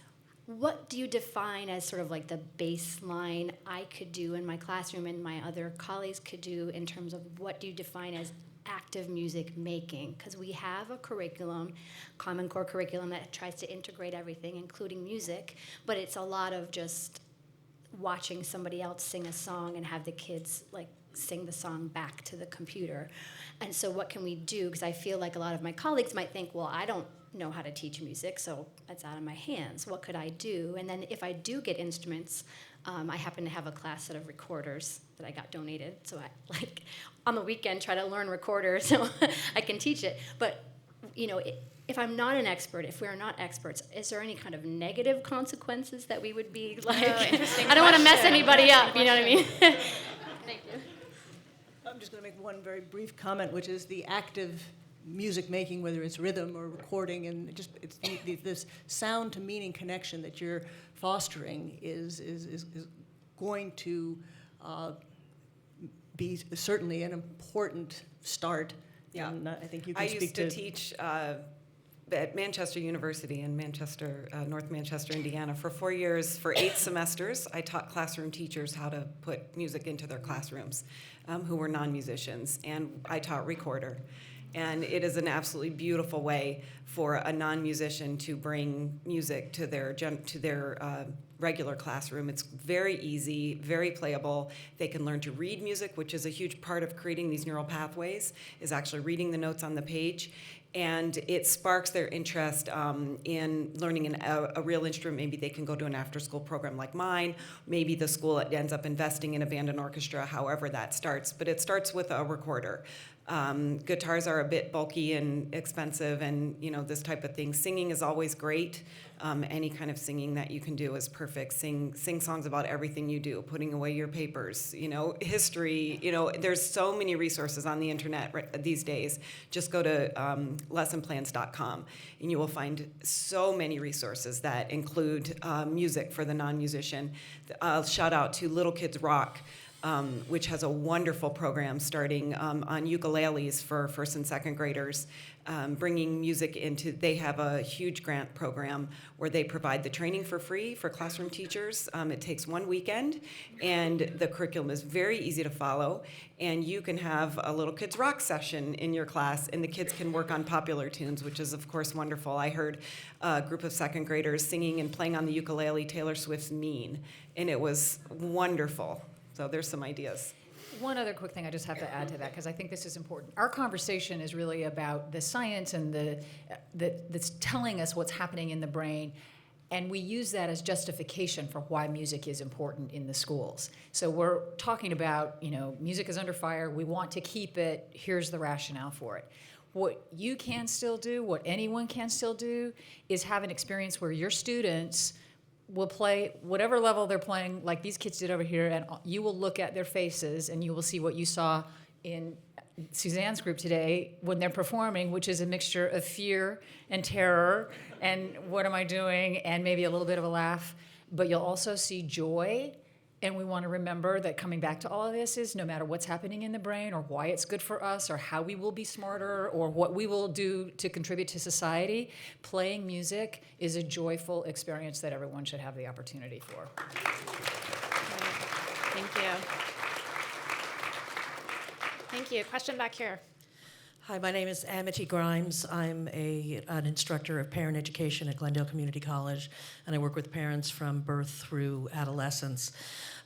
what do you define as sort of like the baseline I could do in my classroom and my other colleagues could do in terms of what do you define as active music making? Because we have a curriculum, Common Core curriculum, that tries to integrate everything, including music, but it's a lot of just watching somebody else sing a song and have the kids like sing the song back to the computer. And so what can we do? Because I feel like a lot of my colleagues might think, well, I don't know how to teach music, so that's out of my hands. What could I do? And then if I do get instruments, I happen to have a class set of recorders that I got donated, so I, like, on the weekend, try to learn recorders so I can teach it. But, you know, if I'm not an expert, if we're not experts, is there any kind of negative consequences that we would be like? I don't want to mess anybody up, you know what I mean? Thank you. I'm just going to make one very brief comment, which is the active music making, whether it's rhythm or recording, and just it's this sound to meaning connection that you're fostering is going to be certainly an important start. Yeah. And I think you can I speak used to teach at Manchester University in Manchester, North Manchester, Indiana, for 4 years. For 8 semesters, I taught classroom teachers how to put music into their classrooms who were non-musicians, and I taught recorder. And it is an absolutely beautiful way for a non-musician to bring music to their regular classroom. It's very easy, very playable. They can learn to read music, which is a huge part of creating these neural pathways, is actually reading the notes on the page. And it sparks their interest in learning a real instrument. Maybe they can go to an after-school program like mine. Maybe the school ends up investing in a band and orchestra, however that starts. But it starts with a recorder. Guitars are a bit bulky and expensive, and this type of thing. Singing is always great. Any kind of singing that you can do is perfect. Sing songs about everything you do, putting away your papers, history. There's so many resources on the internet these days. Just go to lessonplans.com, and you will find so many resources that include music for the non-musician. Shout out to Little Kids Rock, which has a wonderful program starting on ukuleles for first and second graders, bringing music into. They have a huge grant program where they provide the training for free for classroom teachers. It takes 1 weekend, and the curriculum is very easy to follow. And you can have a Little Kids Rock session in your class, and the kids can work on popular tunes, which is, of course, wonderful. I heard a group of second graders singing and playing on the ukulele Taylor Swift's Mean, and it was wonderful. So there's some ideas. One other quick thing I just have to add to that, because I think this is important. Our conversation is really about the science and that's telling us what's happening in the brain, and we use that as justification for why music is important in the schools. So we're talking about, music is under fire, we want to keep it, here's the rationale for it. What you can still do, what anyone can still do, is have an experience where your students will play whatever level they're playing, like these kids did over here, and you will look at their faces and you will see what you saw in Suzanne's group today when they're performing, which is a mixture of fear and terror and what am I doing, and maybe a little bit of a laugh. But you'll also see joy. And we want to remember that coming back to all of this is no matter what's happening in the brain or why it's good for us or how we will be smarter or what we will do to contribute to society, playing music is a joyful experience that everyone should have the opportunity for. Thank you. Thank you. Question back here. Hi, my name is Amity Grimes. I'm an instructor of parent education at Glendale Community College, and I work with parents from birth through adolescence.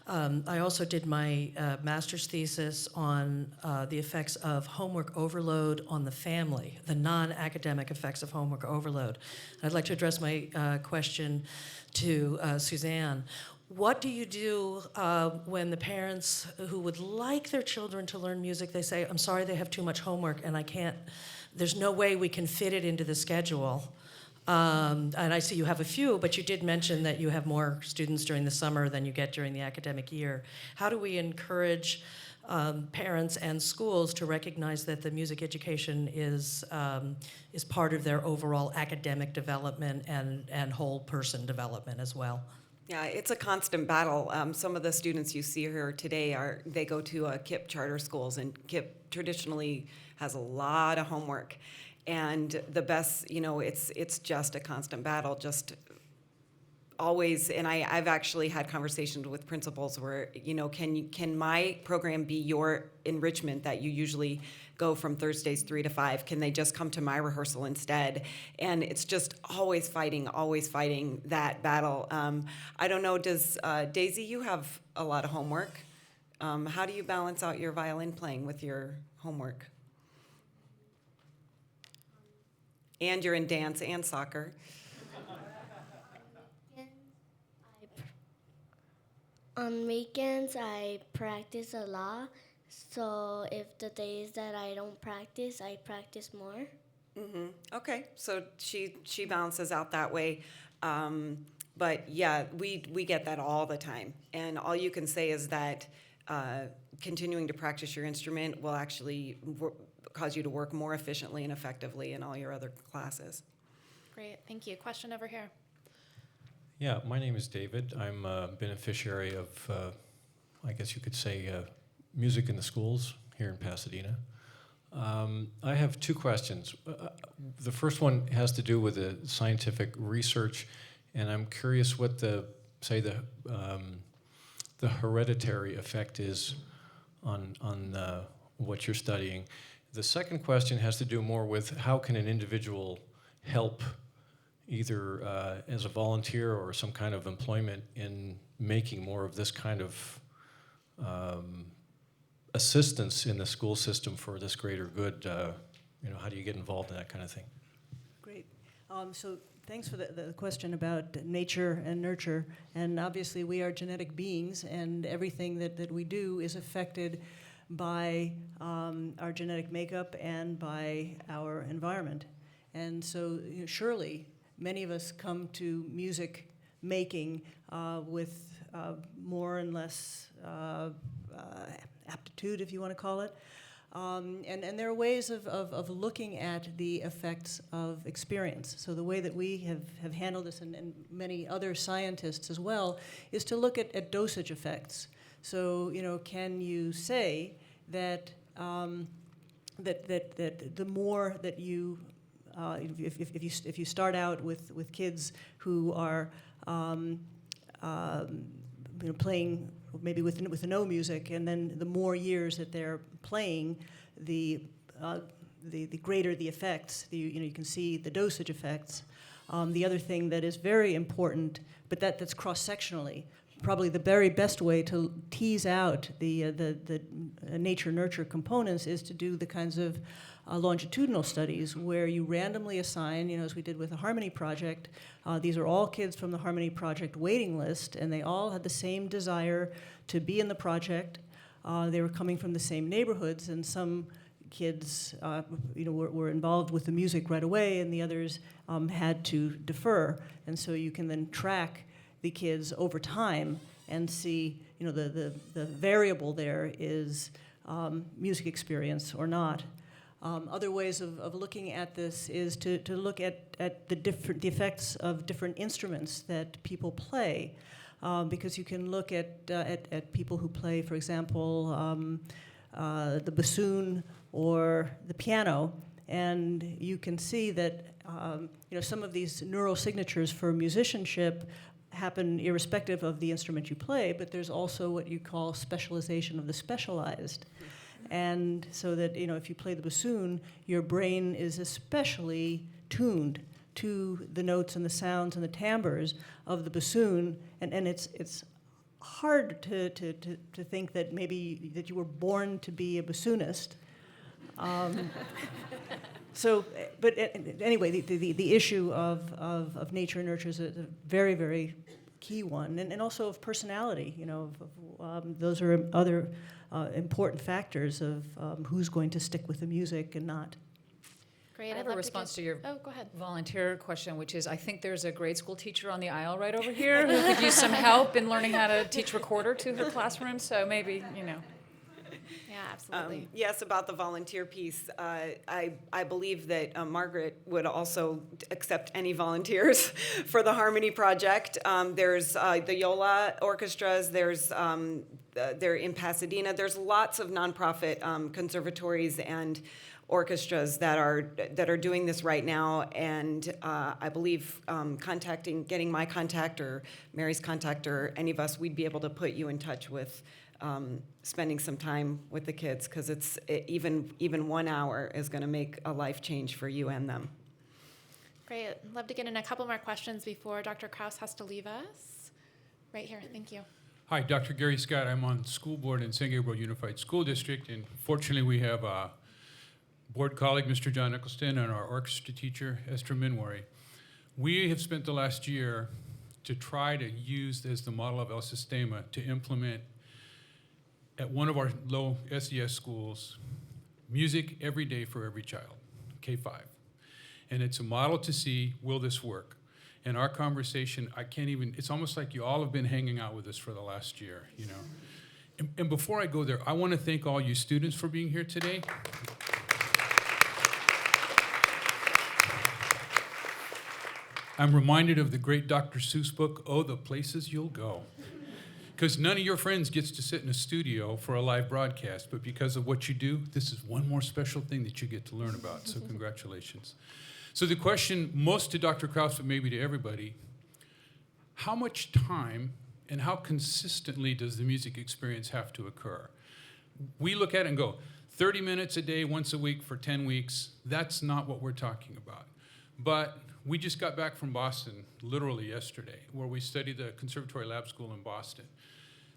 I also did my master's thesis on the effects of homework overload on the family, the non-academic effects of homework overload. I'd like to address my question to Suzanne. What do you do when the parents who would like their children to learn music, they say, I'm sorry, they have too much homework and there's no way we can fit it into the schedule. And I see you have a few, but you did mention that you have more students during the summer than you get during the academic year. How do we encourage parents and schools to recognize that the music education is part of their overall academic development and whole person development as well? Yeah, it's a constant battle. Some of the students you see here today they go to KIPP charter schools, and KIPP traditionally has a lot of homework. And the best, it's just a constant battle. Just always, and I've actually had conversations with principals where, can my program be your enrichment that you usually go from Thursdays 3 to 5? Can they just come to my rehearsal instead? And it's just always fighting that battle. I don't know, does Daisy, you have a lot of homework. How do you balance out your violin playing with your homework? And you're in dance and soccer. On weekends, I practice a lot. So if the days that I don't practice, I practice more. Okay, so she balances out that way. But yeah, we get that all the time. And all you can say is that continuing to practice your instrument will actually cause you to work more efficiently and effectively in all your other classes. Great, thank you. Question over here. Yeah, my name is David. I'm a beneficiary of, I guess you could say, music in the schools here in Pasadena. I have two questions. The first one has to do with the scientific research, and I'm curious what the hereditary effect is on what you're studying. The second question has to do more with how can an individual help, either as a volunteer or some kind of employment, in making more of this kind of assistance in the school system for this greater good. How do you get involved in that kind of thing? Great. So thanks for the question about nature and nurture. And obviously we are genetic beings, and everything that we do is affected by our genetic makeup and by our environment. And so surely many of us come to music making with more and less aptitude, if you want to call it. And there are ways of looking at the effects of experience. So the way that we have handled this, and many other scientists as well, is to look at dosage effects. So, can you say that that the more that you if you start out with kids who are playing maybe with no music, and then the more years that they're playing, the greater the effects. You can see the dosage effects. The other thing that is very important, but that's cross-sectionally, probably the very best way to tease out the nature-nurture components is to do the kinds of longitudinal studies where you randomly assign, as we did with the Harmony Project. These are all kids from the Harmony Project waiting list, and they all had the same desire to be in the project. They were coming from the same neighborhoods, and some kids were involved with the music right away, and the others had to defer. And so you can then track the kids over time and see, the variable there is music experience or not. Other ways of looking at this is to look at the effects of different instruments that people play, because you can look at people who play, for example, the bassoon or the piano, and you can see that some of these neural signatures for musicianship happen irrespective of the instrument you play, but there's also what you call specialization of the specialized. And so that, if you play the bassoon, your brain is especially tuned to the notes and the sounds and the timbres of the bassoon, and it's hard to think that maybe that you were born to be a bassoonist. But anyway, the issue of nature and nurture is a very, very key one, and also of personality. Those are other important factors of who's going to stick with the music and not. Great. I have a response to your go ahead. volunteer question, which is I think there's a grade school teacher on the aisle right over here who could use some help in learning how to teach recorder to her classroom. So maybe, Yeah, absolutely. Yes, about the volunteer piece, I believe that Margaret would also accept any volunteers for the Harmony Project. There's the Yola orchestras, they're in Pasadena. There's lots of nonprofit conservatories and orchestras that are doing this right now, and I believe getting my contact or Mary's contact or any of us, we'd be able to put you in touch with spending some time with the kids, because even 1 hour is going to make a life change for you and them. Great. I'd love to get in a couple more questions before Dr. Krause has to leave us. Right here. Thank you. Hi, Dr. Gary Scott. I'm on school board in San Gabriel Unified School District, and fortunately we have a board colleague, Mr. John Eccleston, and our orchestra teacher, Esther Minwari. We have spent the last year to try to use as the model of El Sistema to implement at one of our low SES schools, music every day for every child, K-5. And it's a model to see, will this work? And our conversation, it's almost like you all have been hanging out with us for the last year, you know. And before I go there, I want to thank all you students for being here today. I'm reminded of the great Dr. Seuss book, Oh, the Places You'll Go. Because none of your friends gets to sit in a studio for a live broadcast, but because of what you do, this is one more special thing that you get to learn about, so congratulations. So the question, most to Dr. Krause, but maybe to everybody, how much time and how consistently does the music experience have to occur? We look at it and go, 30 minutes a day, once a week for 10 weeks, that's not what we're talking about. But we just got back from Boston, literally yesterday, where we studied the Conservatory Lab School in Boston.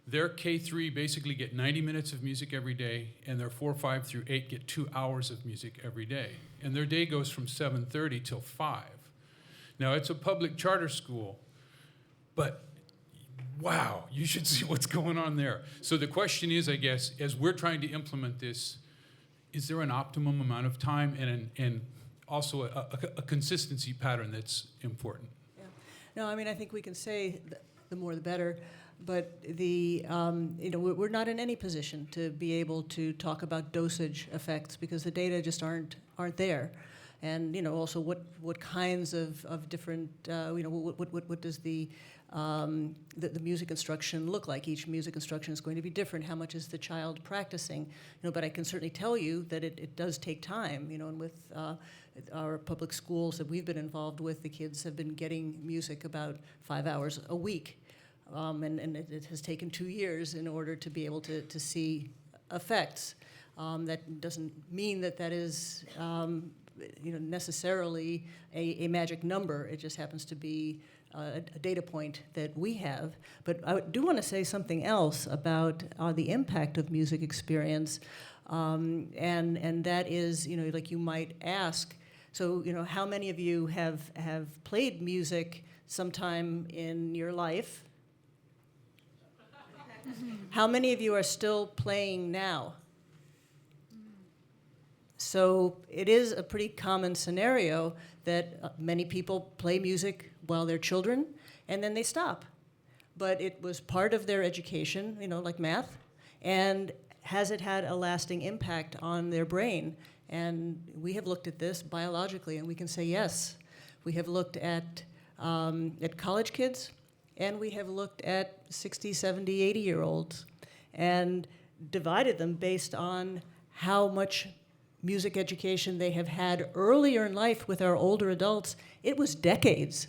Their K3 basically get 90 minutes of music every day, and their 4, 5 through 8 get 2 hours of music every day. And their day goes from 7:30 till 5. Now, it's a public charter school, but wow, you should see what's going on there. So the question is, I guess, as we're trying to implement this, is there an optimum amount of time and also a consistency pattern that's important? Yeah. No, I mean, I think we can say the more the better. But we're not in any position to be able to talk about dosage effects because the data just aren't there, and also what kinds of different what does the music instruction look like? Each music instruction is going to be different. How much is the child practicing? But I can certainly tell you that it does take time. And with our public schools that we've been involved with, the kids have been getting music about 5 hours a week. And it has taken 2 years in order to be able to see effects. That doesn't mean that is necessarily a magic number. It just happens to be a data point that we have. But I do want to say something else about the impact of music experience, and that is, like you might ask, so how many of you have played music sometime in your life? How many of you are still playing now? So it is a pretty common scenario that many people play music while they're children, and then they stop. But it was part of their education, like math, and has it had a lasting impact on their brain? And we have looked at this biologically, and we can say yes. We have looked at college kids, and we have looked at 60, 70, 80-year-olds and divided them based on how much music education they have had earlier in life. With our older adults, it was decades.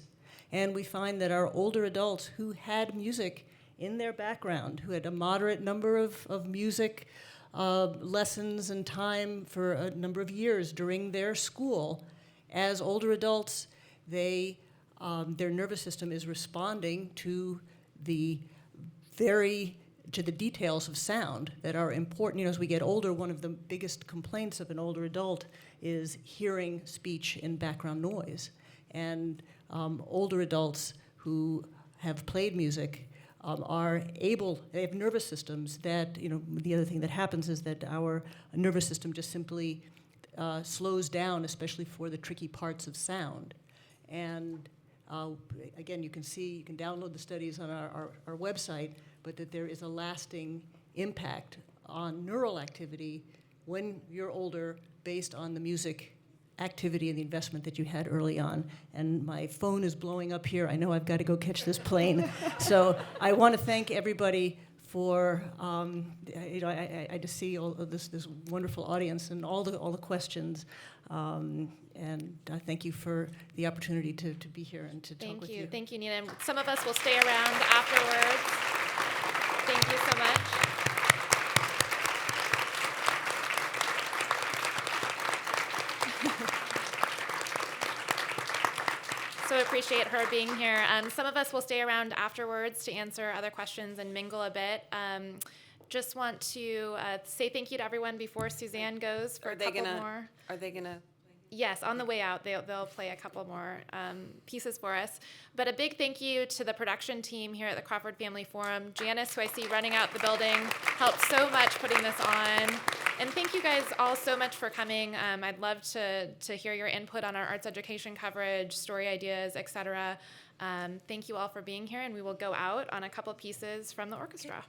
And we find that our older adults who had music in their background, who had a moderate number of music lessons and time for a number of years during their school, as older adults, their nervous system is responding to the details of sound that are important. As we get older, one of the biggest complaints of an older adult is hearing speech in background noise. And older adults who have played music they have nervous systems that, the other thing that happens is that our nervous system just simply slows down, especially for the tricky parts of sound. And again, you can download the studies on our website, but that there is a lasting impact on neural activity when you're older based on the music activity and the investment that you had early on. And my phone is blowing up here. I know I've got to go catch this plane. So I want to thank everybody for I just see all of this wonderful audience and all the questions, and I thank you for the opportunity to be here and to talk with you. Thank you, Nina. And some of us will stay around afterwards. Thank you so much. So appreciate her being here. Some of us will stay around afterwards to answer other questions and mingle a bit. Just want to say thank you to everyone before Suzanne goes for a couple more. Are they gonna? Yes, on the way out, they'll play a couple more pieces for us. But a big thank you to the production team here at the Crawford Family Forum. Janice, who I see running out the building, helped so much putting this on. And thank you guys all so much for coming. I'd love to hear your input on our arts education coverage, story ideas, etc. Thank you all for being here, and we will go out on a couple pieces from the orchestra.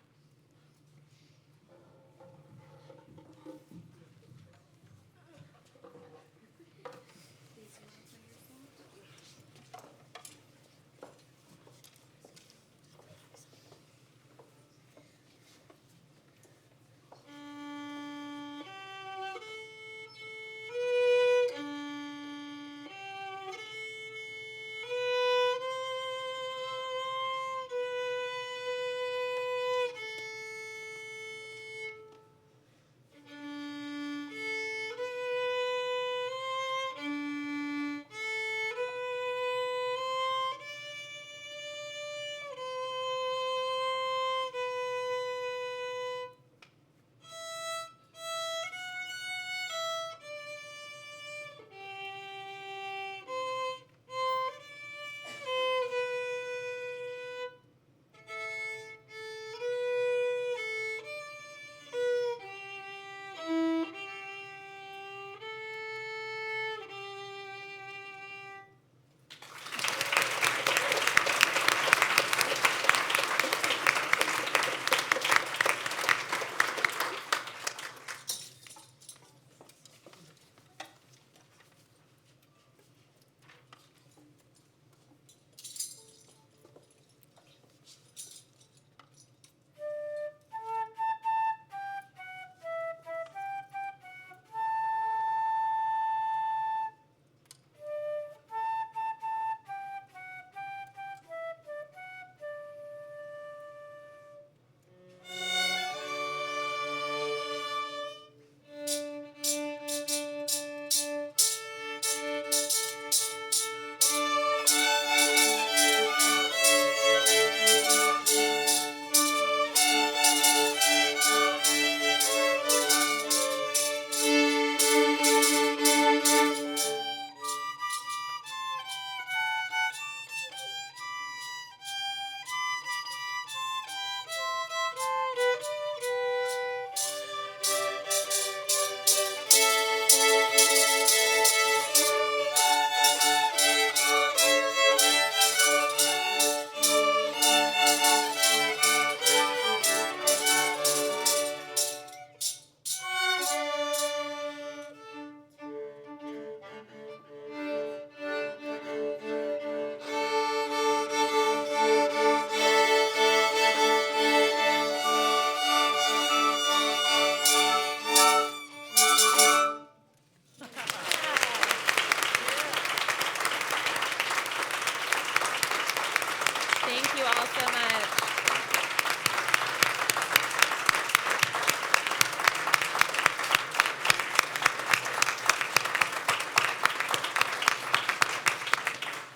Thank you all so much.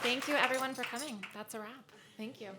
Thank you, everyone, for coming. That's a wrap. Thank you.